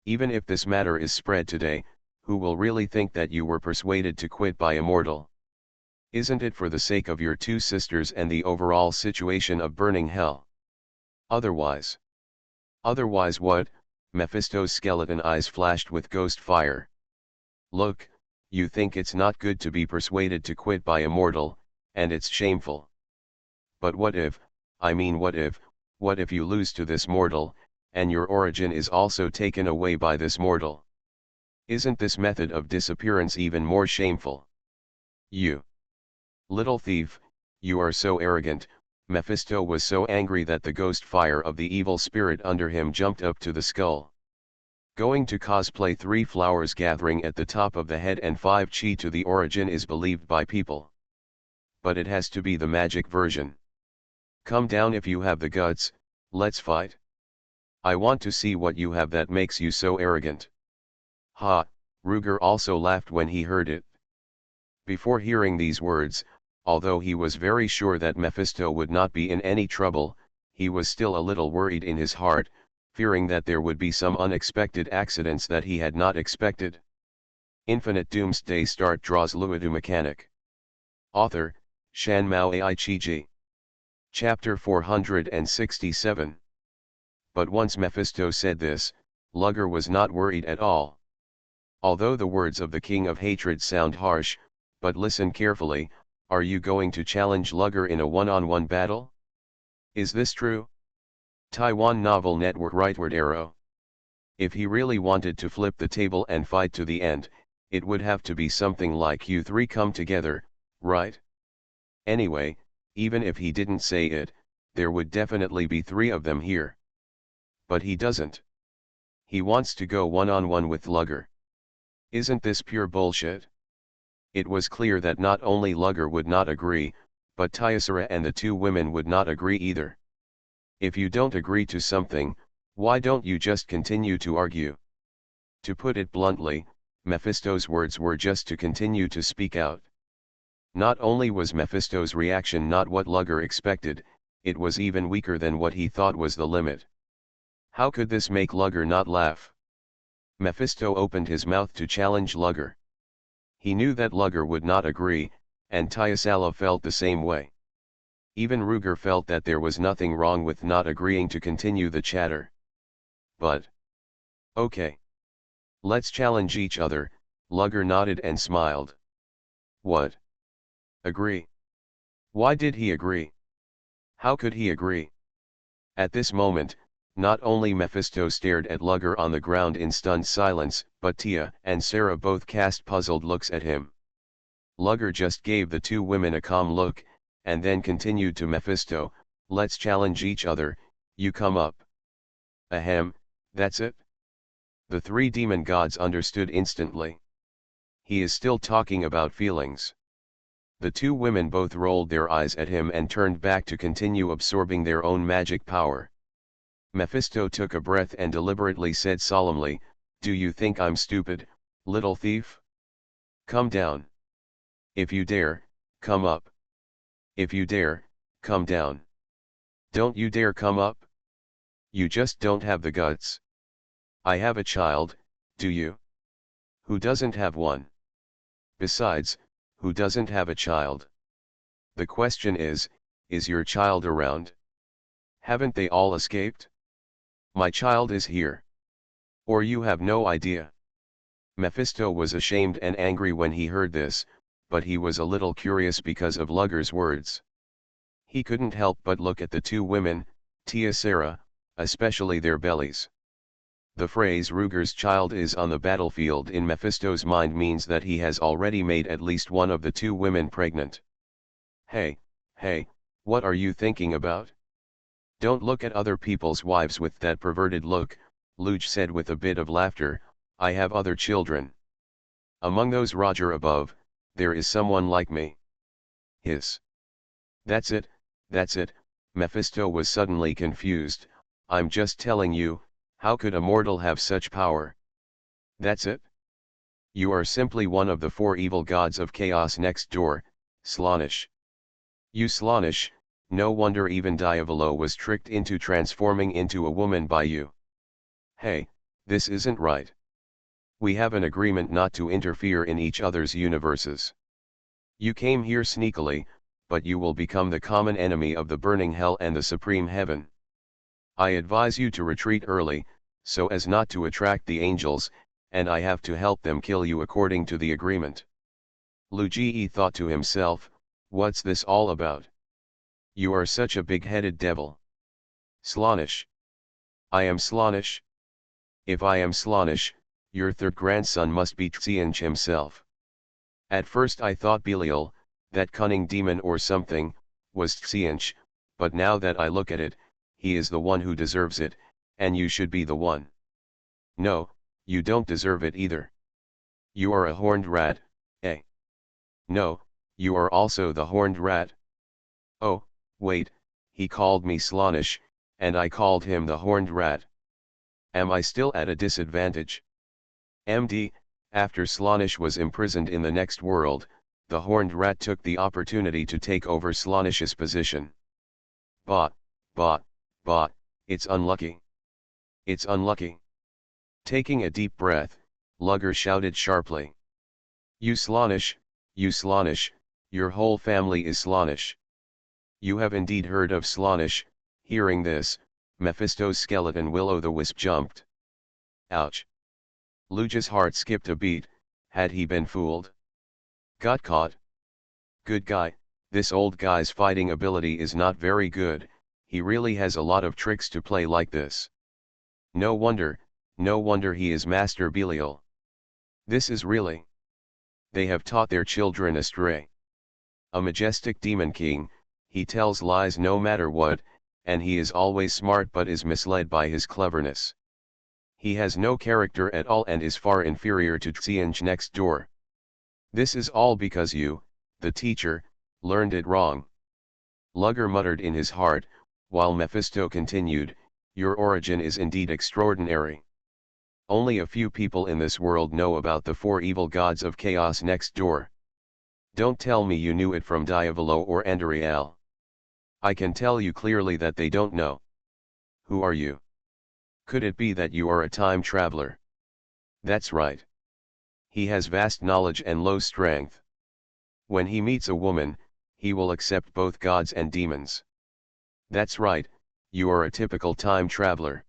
Even if this matter is spread today, who will really think that you were persuaded to quit by a mortal? Isn't it for the sake of your two sisters and the overall situation of burning hell? Otherwise? Otherwise what? Mephisto's skeleton eyes flashed with ghost fire. Look, you think it's not good to be persuaded to quit by a mortal, and it's shameful. But what if you lose to this mortal, and your origin is also taken away by this mortal? Isn't this method of disappearance even more shameful? You little thief, you are so arrogant. Mephisto was so angry that the ghost fire of the evil spirit under him jumped up to the skull. Going to cosplay 3 flowers gathering at the top of the head and 5 chi to the origin is believed by people. But it has to be the magic version. Come down if you have the guts, let's fight. I want to see what you have that makes you so arrogant. Ha, Ruger also laughed when he heard it. Before hearing these words, although he was very sure that Mephisto would not be in any trouble, he was still a little worried in his heart, fearing that there would be some unexpected accidents that he had not expected. Infinite Doomsday Start draws Luodu Mechanic. Author, Shanmao Aichiji. Chapter 467. But once Mephisto said this, Lugger was not worried at all. Although the words of the King of Hatred sound harsh, but listen carefully, are you going to challenge Lugger in a one-on-one battle? Is this true? Taiwan Novel Network Rightward Arrow. If he really wanted to flip the table and fight to the end, it would have to be something like you three come together, right? Anyway, even if he didn't say it, there would definitely be 3 of them here. But he doesn't. He wants to go one-on-one with Lugger. Isn't this pure bullshit? It was clear that not only Lugger would not agree, but Tyasara and the 2 women would not agree either. If you don't agree to something, why don't you just continue to argue? To put it bluntly, Mephisto's words were just to continue to speak out. Not only was Mephisto's reaction not what Lugger expected, it was even weaker than what he thought was the limit. How could this make Lugger not laugh? Mephisto opened his mouth to challenge Lugger. He knew that Lugger would not agree, and Tiasala felt the same way. Even Ruger felt that there was nothing wrong with not agreeing to continue the chatter. But okay. Let's challenge each other, Lugger nodded and smiled. What? Agree? Why did he agree? How could he agree? At this moment, not only Mephisto stared at Lugger on the ground in stunned silence, but Tia and Sarah both cast puzzled looks at him. Lugger just gave the two women a calm look, and then continued to Mephisto, let's challenge each other, you come up. Ahem, that's it? The three demon gods understood instantly. He is still talking about feelings. The two women both rolled their eyes at him and turned back to continue absorbing their own magic power. Mephisto took a breath and deliberately said solemnly, do you think I'm stupid, little thief? Come down. If you dare, come up. If you dare, come down. Don't you dare come up? You just don't have the guts. I have a child, do you? Who doesn't have one? Besides, who doesn't have a child? The question is your child around? Haven't they all escaped? My child is here. Or you have no idea. Mephisto was ashamed and angry when he heard this, but he was a little curious because of Lugger's words. He couldn't help but look at the two women, Tia Sarah, especially their bellies. The phrase Ruger's child is on the battlefield in Mephisto's mind means that he has already made at least one of the two women pregnant. Hey, what are you thinking about? Don't look at other people's wives with that perverted look, Luge said with a bit of laughter, I have other children. Among those Roger above, there is someone like me. Hiss. That's it, Mephisto was suddenly confused, I'm just telling you, how could a mortal have such power? That's it? You are simply one of the four evil gods of chaos next door, Slaanesh. You Slaanesh, no wonder even Diavolo was tricked into transforming into a woman by you. Hey, this isn't right. We have an agreement not to interfere in each other's universes. You came here sneakily, but you will become the common enemy of the burning hell and the supreme heaven. I advise you to retreat early, so as not to attract the angels, and I have to help them kill you according to the agreement. Luigi thought to himself, what's this all about? You are such a big-headed devil. Slaanesh. I am Slaanesh? If I am Slaanesh, your third grandson must be Tsianch himself. At first I thought Belial, that cunning demon or something, was Tsianch, but now that I look at it, he is the one who deserves it, and you should be the one. No, you don't deserve it either. You are a horned rat, eh? No, you are also the horned rat. Oh, wait, he called me Slaanesh, and I called him the horned rat. Am I still at a disadvantage? MD, after Slaanesh was imprisoned in the next world, the horned rat took the opportunity to take over Slaanesh's position. But, it's unlucky. It's unlucky. Taking a deep breath, Lugger shouted sharply. You Slaanesh, your whole family is Slaanesh. You have indeed heard of Slaanesh. Hearing this, Mephisto's skeleton will-o'-the-wisp jumped. Ouch. Luge's heart skipped a beat, had he been fooled? Got caught? Good guy, this old guy's fighting ability is not very good, he really has a lot of tricks to play like this. No wonder he is Master Belial. This is really. They have taught their children astray. A majestic demon king, he tells lies no matter what, and he is always smart but is misled by his cleverness. He has no character at all and is far inferior to Tsianch next door. This is all because you, the teacher, learned it wrong. Lugger muttered in his heart, while Mephisto continued, your origin is indeed extraordinary. Only a few people in this world know about the four evil gods of chaos next door. Don't tell me you knew it from Diavolo or Andariel. I can tell you clearly that they don't know. Who are you? Could it be that you are a time traveler? That's right. He has vast knowledge and low strength. When he meets a woman, he will accept both gods and demons. That's right, you are a typical time traveler.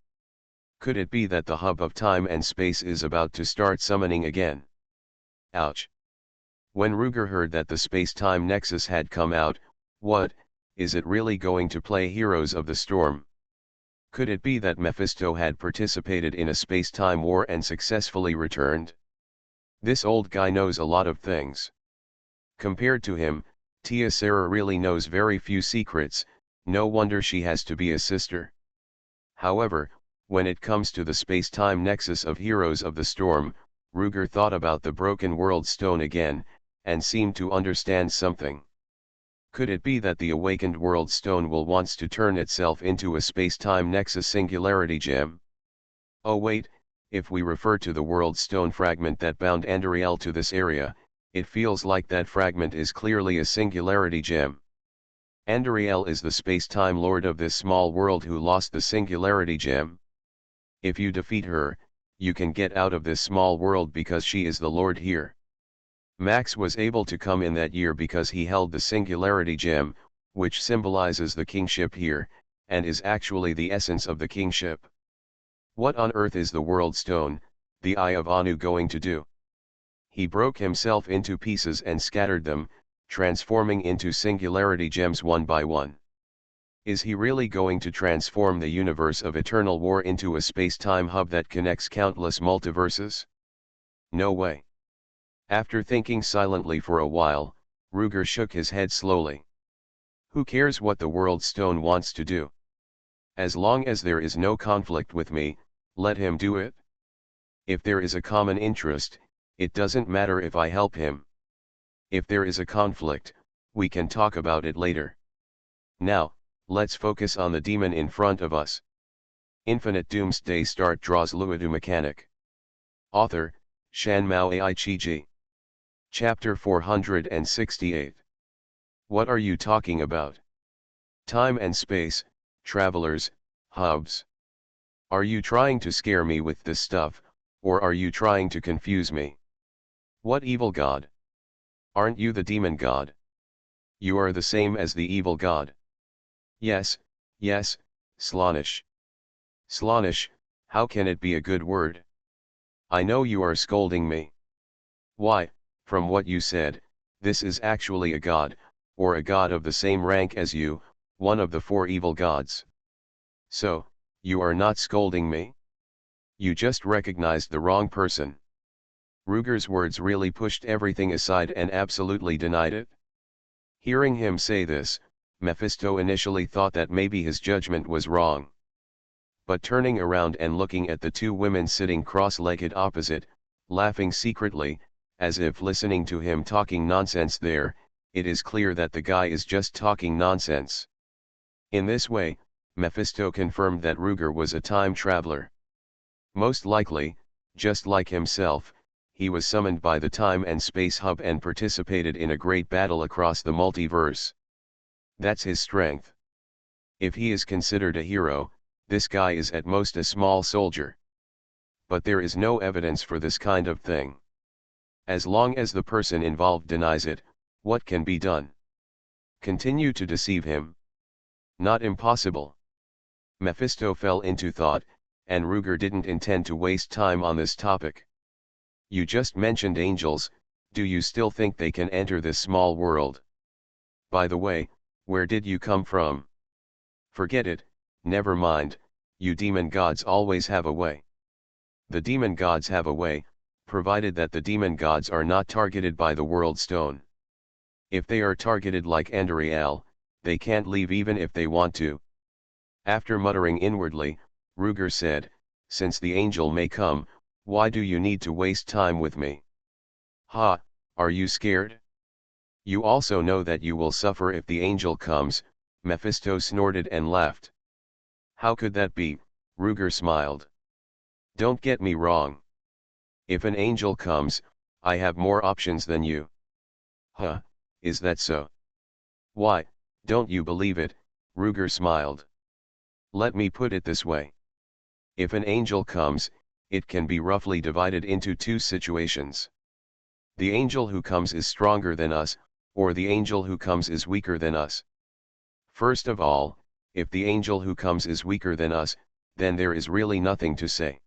Could it be that the hub of time and space is about to start summoning again? Ouch. When Ruger heard that the space-time nexus had come out, what, is it really going to play Heroes of the Storm? Could it be that Mephisto had participated in a space-time war and successfully returned? This old guy knows a lot of things. Compared to him, Tia Sarah really knows very few secrets, no wonder she has to be a sister. However, when it comes to the space-time nexus of Heroes of the Storm, Ruger thought about the broken world stone again, and seemed to understand something. Could it be that the awakened world stone will wants to turn itself into a space-time nexus singularity gem? Oh wait, if we refer to the world stone fragment that bound Andariel to this area, it feels like that fragment is clearly a singularity gem. Andariel is the space-time lord of this small world who lost the singularity gem. If you defeat her, you can get out of this small world because she is the lord here. Max was able to come in that year because he held the singularity gem, which symbolizes the kingship here, and is actually the essence of the kingship. What on earth is the world stone, the Eye of Anu, going to do? He broke himself into pieces and scattered them, transforming into singularity gems one by one. Is he really going to transform the universe of Eternal War into a space-time hub that connects countless multiverses? No way. After thinking silently for a while, Ruger shook his head slowly. Who cares what the world stone wants to do? As long as there is no conflict with me, let him do it. If there is a common interest, it doesn't matter if I help him. If there is a conflict, we can talk about it later. Now, let's focus on the demon in front of us. Infinite Doomsday Start draws Luodu mechanic. Author, Shanmao Aichiji. Chapter 468. What are you talking about? Time and space, travelers, hubs. Are you trying to scare me with this stuff, or are you trying to confuse me? What evil god? Aren't you the demon god? You are the same as the evil god. Yes, yes, Slaanesh. Slaanesh, how can it be a good word? I know you are scolding me. Why, from what you said, this is actually a god, or a god of the same rank as you, one of the four evil gods. So, you are not scolding me? You just recognized the wrong person. Ruger's words really pushed everything aside and absolutely denied it. Hearing him say this, Mephisto initially thought that maybe his judgment was wrong. But turning around and looking at the two women sitting cross-legged opposite, laughing secretly, as if listening to him talking nonsense there, it is clear that the guy is just talking nonsense. In this way, Mephisto confirmed that Ruger was a time traveler. Most likely, just like himself, he was summoned by the time and space hub and participated in a great battle across the multiverse. That's his strength. If he is considered a hero, this guy is at most a small soldier. But there is no evidence for this kind of thing. As long as the person involved denies it, what can be done? Continue to deceive him? Not impossible. Mephisto fell into thought, and Ruger didn't intend to waste time on this topic. You just mentioned angels, do you still think they can enter this small world? By the way, where did you come from? Forget it, never mind, you demon gods always have a way. The demon gods have a way, provided that the demon gods are not targeted by the world stone. If they are targeted like Andariel, they can't leave even if they want to. After muttering inwardly, Ruger said, since the angel may come, why do you need to waste time with me? Ha, are you scared? You also know that you will suffer if the angel comes, Mephisto snorted and laughed. How could that be? Ruger smiled. Don't get me wrong. If an angel comes, I have more options than you. Huh, is that so? Why, don't you believe it? Ruger smiled. Let me put it this way. If an angel comes, it can be roughly divided into two situations. The angel who comes is stronger than us, or the angel who comes is weaker than us. First of all, if the angel who comes is weaker than us, then there is really nothing to say.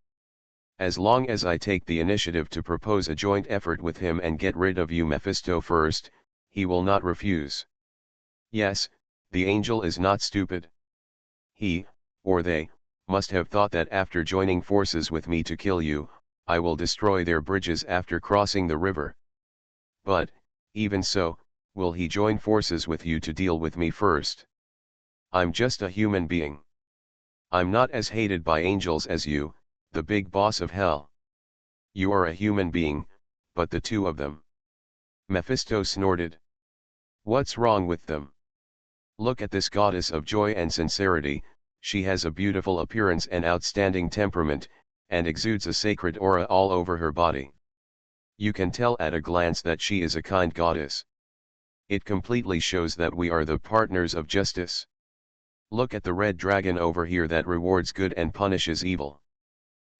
As long as I take the initiative to propose a joint effort with him and get rid of you Mephisto first, he will not refuse. Yes, the angel is not stupid. He, or they, must have thought that after joining forces with me to kill you, I will destroy their bridges after crossing the river. But, even so, will he join forces with you to deal with me first? I'm just a human being. I'm not as hated by angels as you, the big boss of hell. You are a human being, but the two of them. Mephisto snorted. What's wrong with them? Look at this goddess of joy and sincerity, she has a beautiful appearance and outstanding temperament, and exudes a sacred aura all over her body. You can tell at a glance that she is a kind goddess. It completely shows that we are the partners of justice. Look at the red dragon over here that rewards good and punishes evil.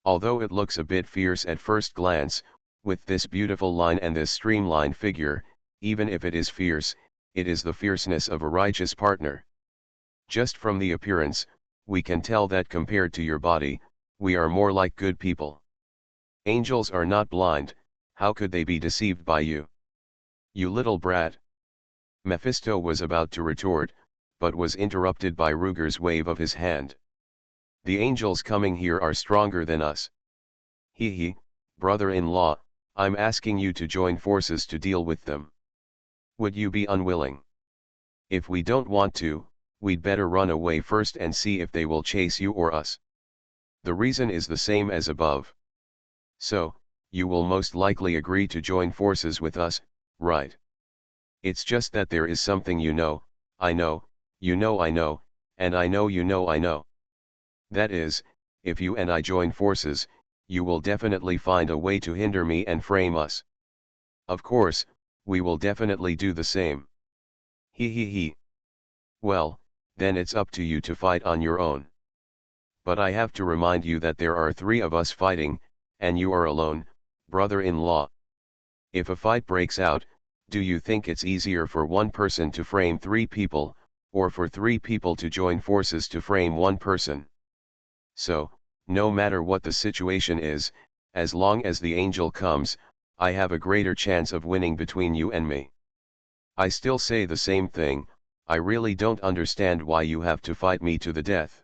Although it looks a bit fierce at first glance, with this beautiful line and this streamlined figure, even if it is fierce, it is the fierceness of a righteous partner. Just from the appearance, we can tell that compared to your body, we are more like good people. Angels are not blind, how could they be deceived by you? You little brat. Mephisto was about to retort, but was interrupted by Ruger's wave of his hand. The angels coming here are stronger than us. He, brother-in-law, I'm asking you to join forces to deal with them. Would you be unwilling? If we don't want to, we'd better run away first and see if they will chase you or us. The reason is the same as above. So, you will most likely agree to join forces with us, right? It's just that there is something you know, I know, you know I know, and I know you know I know. That is, if you and I join forces, you will definitely find a way to hinder me and frame us. Of course, we will definitely do the same. He. Well, then it's up to you to fight on your own. But I have to remind you that there are 3 of us fighting, and you are alone, brother-in-law. If a fight breaks out, do you think it's easier for one person to frame 3 people, or for 3 people to join forces to frame 1 person? So, no matter what the situation is, as long as the angel comes, I have a greater chance of winning between you and me. I still say the same thing, I really don't understand why you have to fight me to the death.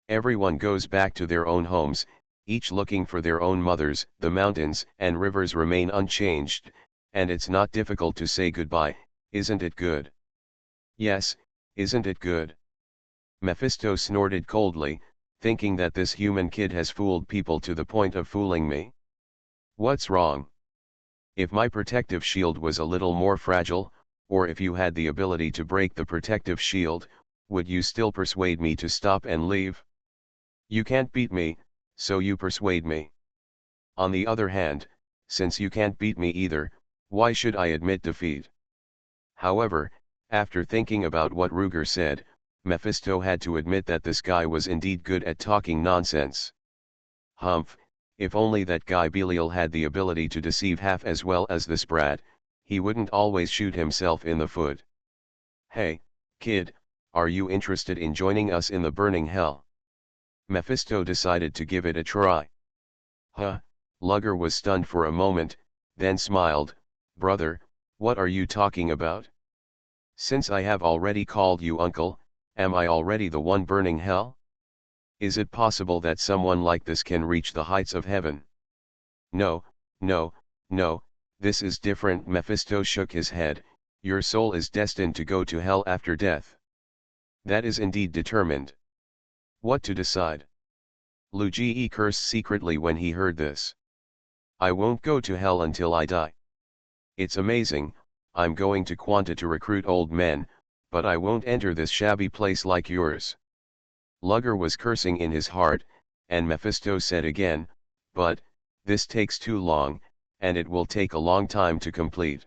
Everyone goes back to their own homes, each looking for their own mothers, the mountains and rivers remain unchanged, and it's not difficult to say goodbye, isn't it good? Yes, isn't it good? Mephisto snorted coldly, thinking that this human kid has fooled people to the point of fooling me. What's wrong? If my protective shield was a little more fragile, or if you had the ability to break the protective shield, would you still persuade me to stop and leave? You can't beat me, so you persuade me. On the other hand, since you can't beat me either, why should I admit defeat? However, after thinking about what Ruger said, Mephisto had to admit that this guy was indeed good at talking nonsense. Humph, if only that guy Belial had the ability to deceive half as well as this brat, he wouldn't always shoot himself in the foot. Hey, kid, are you interested in joining us in the burning hell? Mephisto decided to give it a try. Huh, Lugger was stunned for a moment, then smiled. Brother, what are you talking about? Since I have already called you uncle, am I already the one burning hell? Is it possible that someone like this can reach the heights of heaven? No, this is different. Mephisto shook his head. Your soul is destined to go to hell after death. That is indeed determined. What to decide? Luigi cursed secretly when he heard this. I won't go to hell until I die. It's amazing, I'm going to Quanta to recruit old men, but I won't enter this shabby place like yours. Lugger was cursing in his heart, and Mephisto said again, but, this takes too long, and it will take a long time to complete.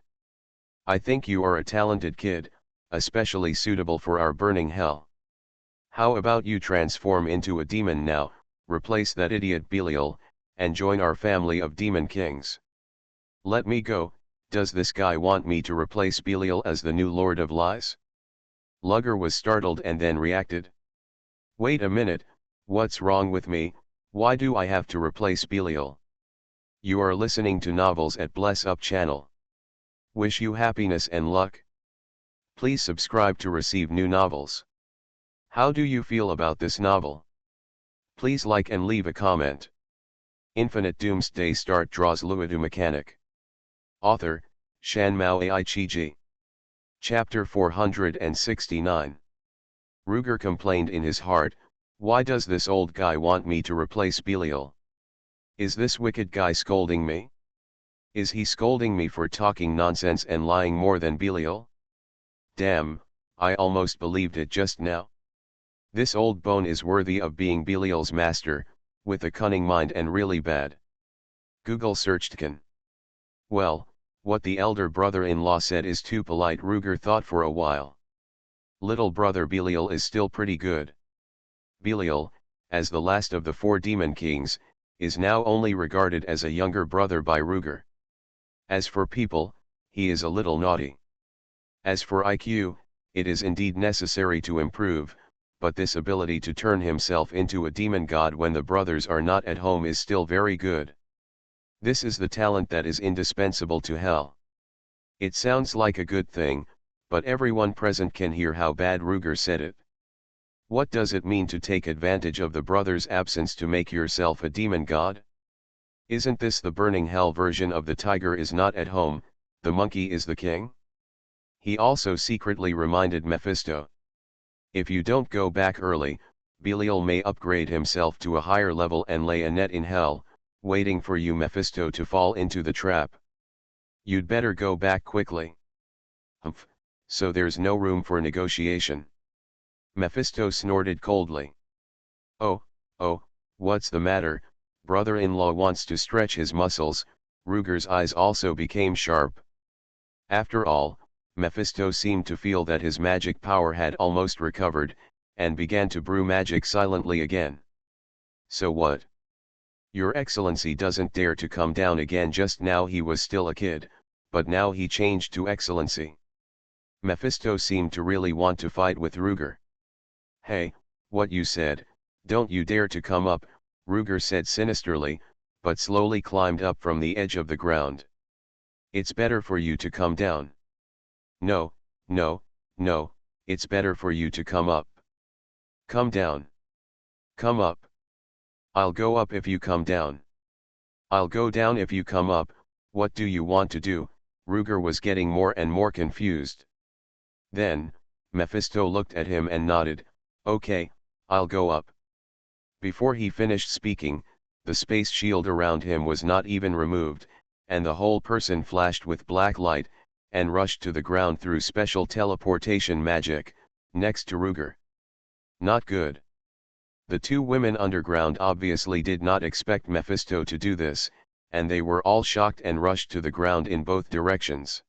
I think you are a talented kid, especially suitable for our burning hell. How about you transform into a demon now, replace that idiot Belial, and join our family of demon kings. Let me go. Does this guy want me to replace Belial as the new Lord of Lies? Lugger was startled and then reacted. Wait a minute, what's wrong with me? Why do I have to replace Belial? You are listening to Novels at Bless Up channel. Wish you happiness and luck. Please subscribe to receive new novels. How do you feel about this novel? Please like and leave a comment. Infinite Doomsday Start draws Luodu mechanic. Author, Shan Mao Ai Chi. Chapter 469. Ruger complained in his heart, why does this old guy want me to replace Belial? Is this wicked guy scolding me? Is he scolding me for talking nonsense and lying more than Belial? Damn, I almost believed it just now. This old bone is worthy of being Belial's master, with a cunning mind and really bad. Google searched can. Well, what the elder brother-in-law said is too polite. Ruger thought for a while. Little brother Belial is still pretty good. Belial, as the last of the 4 demon kings, is now only regarded as a younger brother by Ruger. As for people, he is a little naughty. As for IQ, it is indeed necessary to improve, but this ability to turn himself into a demon god when the brothers are not at home is still very good. This is the talent that is indispensable to hell. It sounds like a good thing, but everyone present can hear how bad Ruger said it. What does it mean to take advantage of the brother's absence to make yourself a demon god? Isn't this the burning hell version of the tiger is not at home, the monkey is the king? He also secretly reminded Mephisto. If you don't go back early, Belial may upgrade himself to a higher level and lay a net in hell, waiting for you Mephisto to fall into the trap. You'd better go back quickly. Humph, so there's no room for negotiation. Mephisto snorted coldly. Oh, what's the matter? Brother-in-law wants to stretch his muscles. Ruger's eyes also became sharp. After all, Mephisto seemed to feel that his magic power had almost recovered, and began to brew magic silently again. So what? Your Excellency doesn't dare to come down again. Just now he was still a kid, but now he changed to Excellency. Mephisto seemed to really want to fight with Ruger. Hey, what you said, don't you dare to come up, Ruger said sinisterly, but slowly climbed up from the edge of the ground. It's better for you to come down. No, it's better for you to come up. Come down. Come up. I'll go up if you come down. I'll go down if you come up. What do you want to do? Ruger was getting more and more confused. Then, Mephisto looked at him and nodded, okay, I'll go up. Before he finished speaking, the space shield around him was not even removed, and the whole person flashed with black light, and rushed to the ground through special teleportation magic, next to Ruger. Not good. The 2 women underground obviously did not expect Mephisto to do this, and they were all shocked and rushed to the ground in both directions.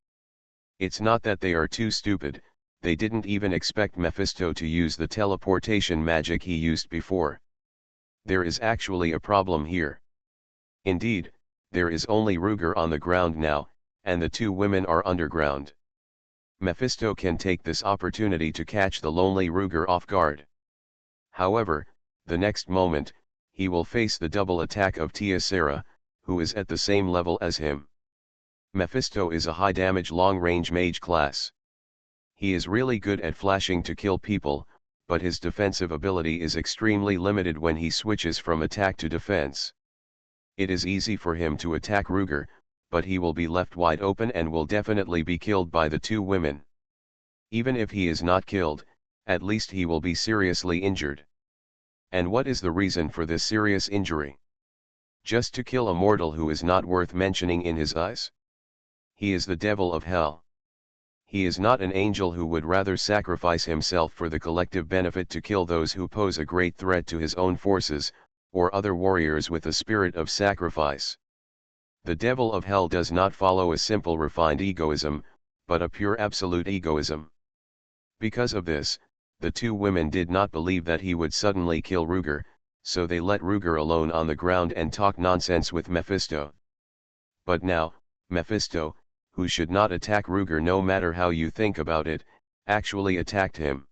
It's not that they are too stupid, they didn't even expect Mephisto to use the teleportation magic he used before. There is actually a problem here. Indeed, there is only Ruger on the ground now, and the 2 women are underground. Mephisto can take this opportunity to catch the lonely Ruger off guard. However, the next moment, he will face the double attack of Tiasera, who is at the same level as him. Mephisto is a high-damage long-range mage class. He is really good at flashing to kill people, but his defensive ability is extremely limited when he switches from attack to defense. It is easy for him to attack Ruger, but he will be left wide open and will definitely be killed by the 2 women. Even if he is not killed, at least he will be seriously injured. And what is the reason for this serious injury? Just to kill a mortal who is not worth mentioning in his eyes? He is the devil of hell. He is not an angel who would rather sacrifice himself for the collective benefit to kill those who pose a great threat to his own forces, or other warriors with a spirit of sacrifice. The devil of hell does not follow a simple refined egoism, but a pure absolute egoism. Because of this, the 2 women did not believe that he would suddenly kill Ruger, so they let Ruger alone on the ground and talk nonsense with Mephisto. But now, Mephisto, who should not attack Ruger no matter how you think about it, actually attacked him.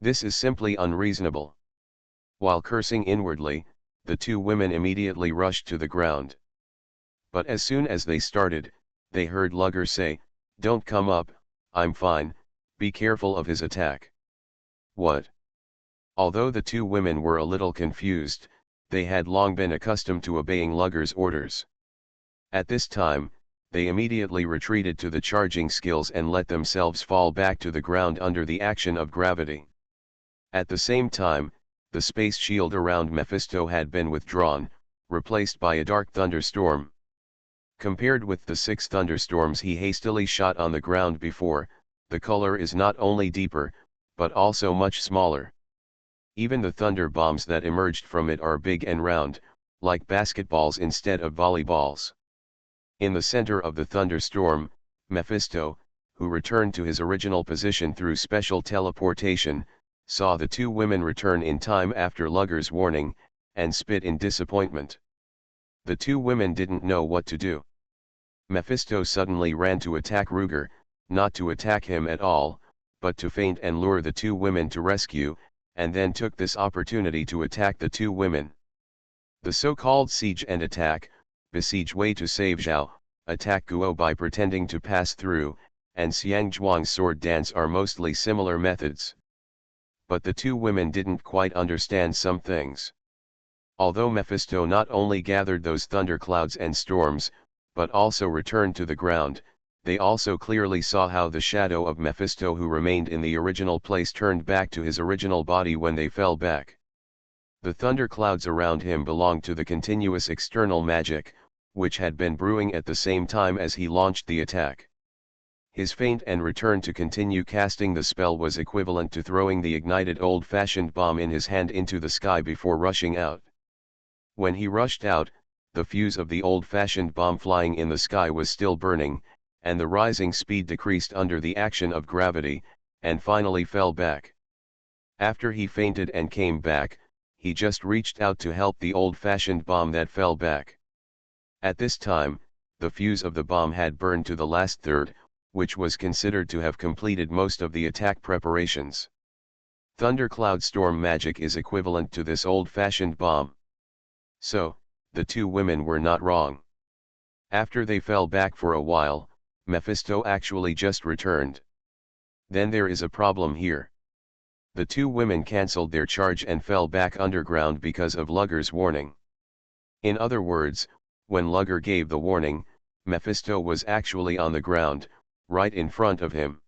This is simply unreasonable. While cursing inwardly, the two women immediately rushed to the ground. But as soon as they started, they heard Luger say, "Don't come up, I'm fine, be careful of his attack." What? Although the two women were a little confused, they had long been accustomed to obeying Luger's orders. At this time, they immediately retreated to the charging skills and let themselves fall back to the ground under the action of gravity. At the same time, the space shield around Mephisto had been withdrawn, replaced by a dark thunderstorm. Compared with the 6 thunderstorms he hastily shot on the ground before, the color is not only deeper, but also much smaller. Even the thunder bombs that emerged from it are big and round, like basketballs instead of volleyballs. In the center of the thunderstorm, Mephisto, who returned to his original position through special teleportation, saw the two women return in time after Luger's warning, and spit in disappointment. The two women didn't know what to do. Mephisto suddenly ran to attack Ruger, not to attack him at all, but to feint and lure the two women to rescue, and then took this opportunity to attack the two women. The so-called siege and attack, besiege way to save Zhao, attack Guo by pretending to pass through, and Xiangzhuang's sword dance are mostly similar methods. But the two women didn't quite understand some things. Although Mephisto not only gathered those thunderclouds and storms, but also returned to the ground, they also clearly saw how the shadow of Mephisto who remained in the original place turned back to his original body when they fell back. The thunderclouds around him belonged to the continuous external magic, which had been brewing at the same time as he launched the attack. His feint and return to continue casting the spell was equivalent to throwing the ignited old-fashioned bomb in his hand into the sky before rushing out. When he rushed out, the fuse of the old-fashioned bomb flying in the sky was still burning, and the rising speed decreased under the action of gravity, and finally fell back. After he feinted and came back, he just reached out to help the old-fashioned bomb that fell back. At this time, the fuse of the bomb had burned to the last third, which was considered to have completed most of the attack preparations. Thundercloud storm magic is equivalent to this old-fashioned bomb. So, the two women were not wrong. After they fell back for a while, Mephisto actually just returned. Then there is a problem here. The two women cancelled their charge and fell back underground because of Luger's warning. In other words, when Luger gave the warning, Mephisto was actually on the ground, right in front of him.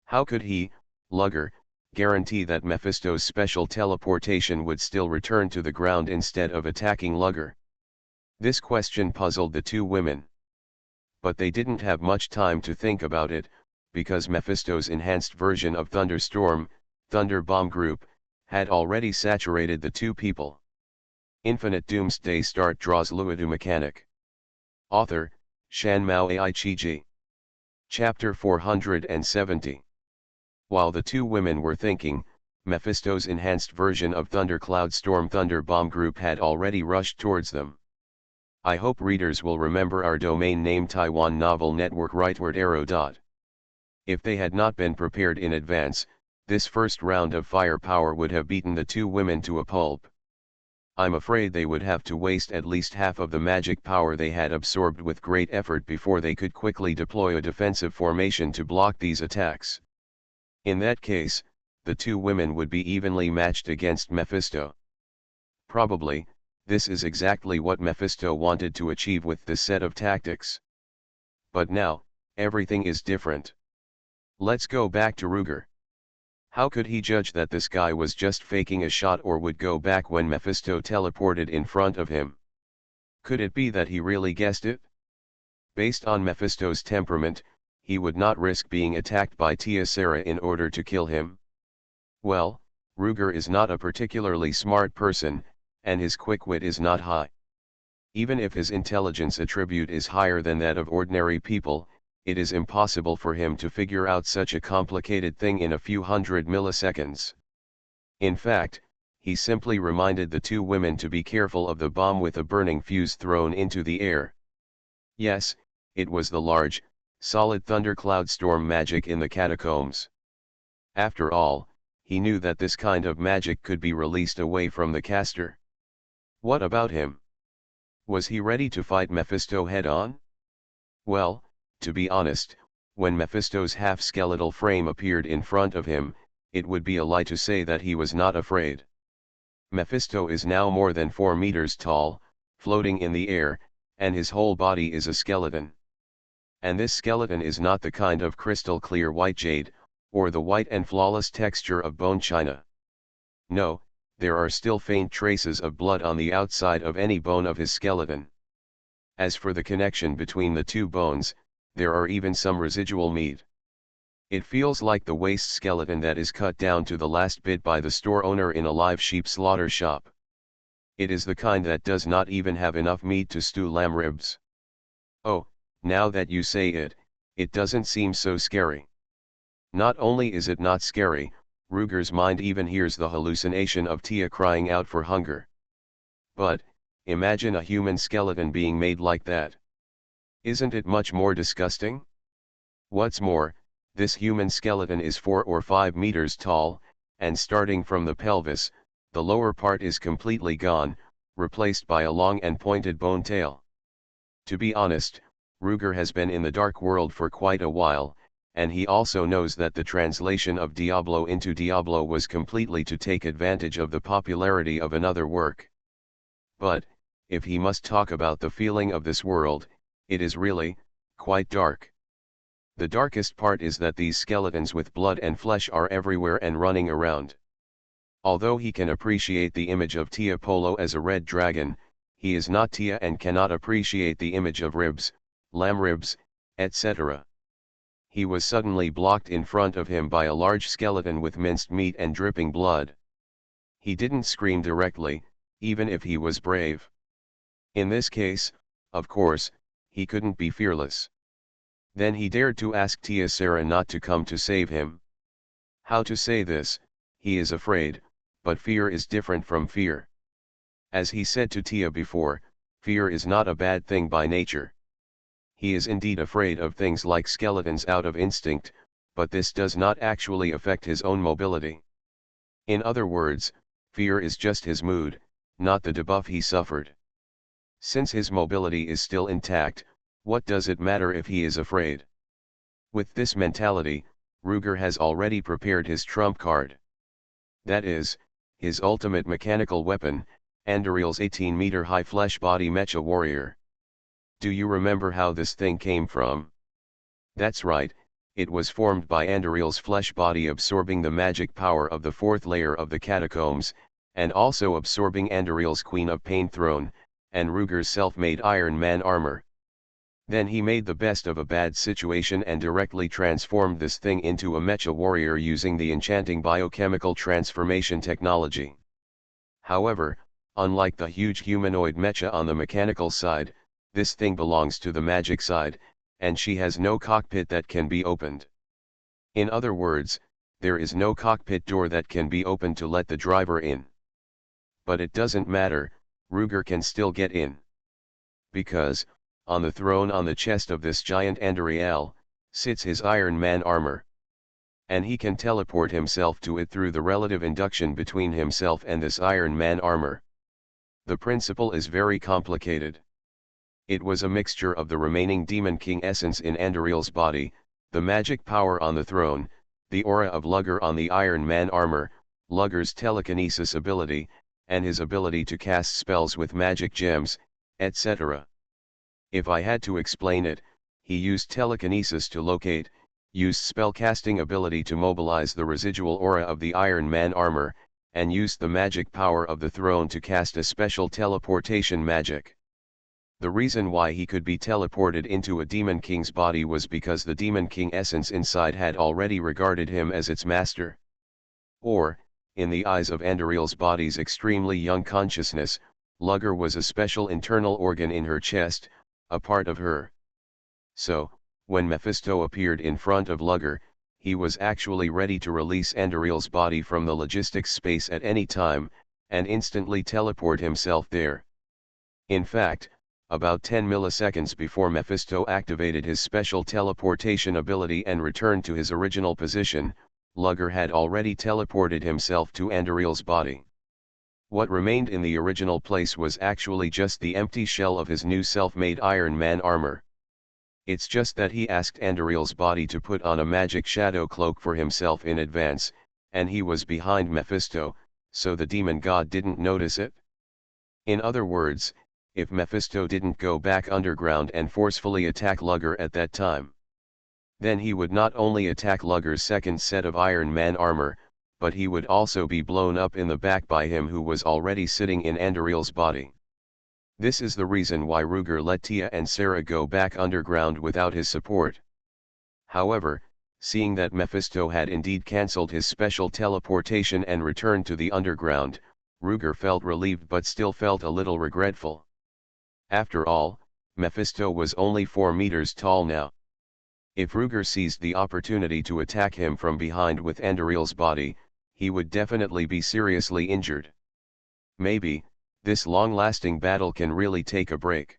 How could he, Luger, guarantee that Mephisto's special teleportation would still return to the ground instead of attacking Luger? This question puzzled the two women. But they didn't have much time to think about it, because Mephisto's enhanced version of Thunderstorm, Thunder Bomb Group, had already saturated the two people. Infinite Doomsday Start draws Luodu Mechanic. Author, Shan Mao Ai Chi. Chapter 470. While the two women were thinking, Mephisto's enhanced version of Thundercloud Storm Thunder Bomb Group had already rushed towards them. I hope readers will remember our domain name Taiwan Novel Network rightward arrow. If they had not been prepared in advance, this first round of firepower would have beaten the two women to a pulp. I'm afraid they would have to waste at least half of the magic power they had absorbed with great effort before they could quickly deploy a defensive formation to block these attacks. In that case, the two women would be evenly matched against Mephisto. Probably, this is exactly what Mephisto wanted to achieve with this set of tactics. But now, everything is different. Let's go back to Ruger. How could he judge that this guy was just faking a shot or would go back when Mephisto teleported in front of him? Could it be that he really guessed it? Based on Mephisto's temperament, he would not risk being attacked by Tia Sarah in order to kill him. Well, Ruger is not a particularly smart person, and his quick wit is not high. Even if his intelligence attribute is higher than that of ordinary people, it is impossible for him to figure out such a complicated thing in a few hundred milliseconds. In fact, he simply reminded the two women to be careful of the bomb with a burning fuse thrown into the air. Yes, it was the large, solid thundercloud storm magic in the catacombs. After all, he knew that this kind of magic could be released away from the caster. What about him? Was he ready to fight Mephisto head-on? Well, to be honest, when Mephisto's half-skeletal frame appeared in front of him, it would be a lie to say that he was not afraid. Mephisto is now more than 4 meters tall, floating in the air, and his whole body is a skeleton. And this skeleton is not the kind of crystal-clear white jade, or the white and flawless texture of bone china. No, there are still faint traces of blood on the outside of any bone of his skeleton. As for the connection between the two bones, there are even some residual meat. It feels like the waste skeleton that is cut down to the last bit by the store owner in a live sheep slaughter shop. It is the kind that does not even have enough meat to stew lamb ribs. Oh, now that you say it, it doesn't seem so scary. Not only is it not scary, Ruger's mind even hears the hallucination of Tia crying out for hunger. But, imagine a human skeleton being made like that. Isn't it much more disgusting? What's more, this human skeleton is 4 or 5 meters tall, and starting from the pelvis, the lower part is completely gone, replaced by a long and pointed bone tail. To be honest, Ruger has been in the dark world for quite a while, and he also knows that the translation of Diablo into Diablo was completely to take advantage of the popularity of another work. But, if he must talk about the feeling of this world, it is really, quite dark. The darkest part is that these skeletons with blood and flesh are everywhere and running around. Although he can appreciate the image of Tia Polo as a red dragon, he is not Tia and cannot appreciate the image of ribs, lamb ribs, etc. He was suddenly blocked in front of him by a large skeleton with minced meat and dripping blood. He didn't scream directly, even if he was brave. In this case, of course, he couldn't be fearless. Then he dared to ask Tia Sarah not to come to save him. How to say this? He is afraid, but fear is different from fear. As he said to Tia before, fear is not a bad thing by nature. He is indeed afraid of things like skeletons out of instinct, but this does not actually affect his own mobility. In other words, fear is just his mood, not the debuff he suffered. Since his mobility is still intact, what does it matter if he is afraid? With this mentality, Ruger has already prepared his trump card. That is, his ultimate mechanical weapon, Andariel's 18-meter-high flesh-body mecha warrior. Do you remember how this thing came from? That's right, it was formed by Andariel's flesh body absorbing the magic power of the 4th layer of the catacombs, and also absorbing Andariel's Queen of Pain throne, and Ruger's self-made Iron Man armor. Then he made the best of a bad situation and directly transformed this thing into a mecha warrior using the enchanting biochemical transformation technology. However, unlike the huge humanoid mecha on the mechanical side, this thing belongs to the magic side, and she has no cockpit that can be opened. In other words, there is no cockpit door that can be opened to let the driver in. But it doesn't matter, Ruger can still get in. Because, on the throne on the chest of this giant Andariel, sits his Iron Man armor. And he can teleport himself to it through the relative induction between himself and this Iron Man armor. The principle is very complicated. It was a mixture of the remaining Demon King essence in Andariel's body, the magic power on the throne, the aura of Lugger on the Iron Man armor, Lugger's telekinesis ability, and his ability to cast spells with magic gems, etc. If I had to explain it, he used telekinesis to locate, used spellcasting ability to mobilize the residual aura of the Iron Man armor, and used the magic power of the throne to cast a special teleportation magic. The reason why he could be teleported into a Demon King's body was because the Demon King essence inside had already regarded him as its master. Or, in the eyes of Andariel's body's extremely young consciousness, Lugger was a special internal organ in her chest, a part of her. So, when Mephisto appeared in front of Lugger, he was actually ready to release Andariel's body from the logistics space at any time, and instantly teleport himself there. In fact, about 10 milliseconds before Mephisto activated his special teleportation ability and returned to his original position, Luger had already teleported himself to Andariel's body. What remained in the original place was actually just the empty shell of his new self-made Iron Man armor. It's just that he asked Andariel's body to put on a magic shadow cloak for himself in advance, and he was behind Mephisto, so the demon god didn't notice it. In other words, if Mephisto didn't go back underground and forcefully attack Luger at that time, then he would not only attack Luger's second set of Iron Man armor, but he would also be blown up in the back by him who was already sitting in Andariel's body. This is the reason why Ruger let Tia and Sarah go back underground without his support. However, seeing that Mephisto had indeed cancelled his special teleportation and returned to the underground, Ruger felt relieved but still felt a little regretful. After all, Mephisto was only 4 meters tall now. If Ruger seized the opportunity to attack him from behind with Andariel's body, he would definitely be seriously injured. Maybe, this long-lasting battle can really take a break.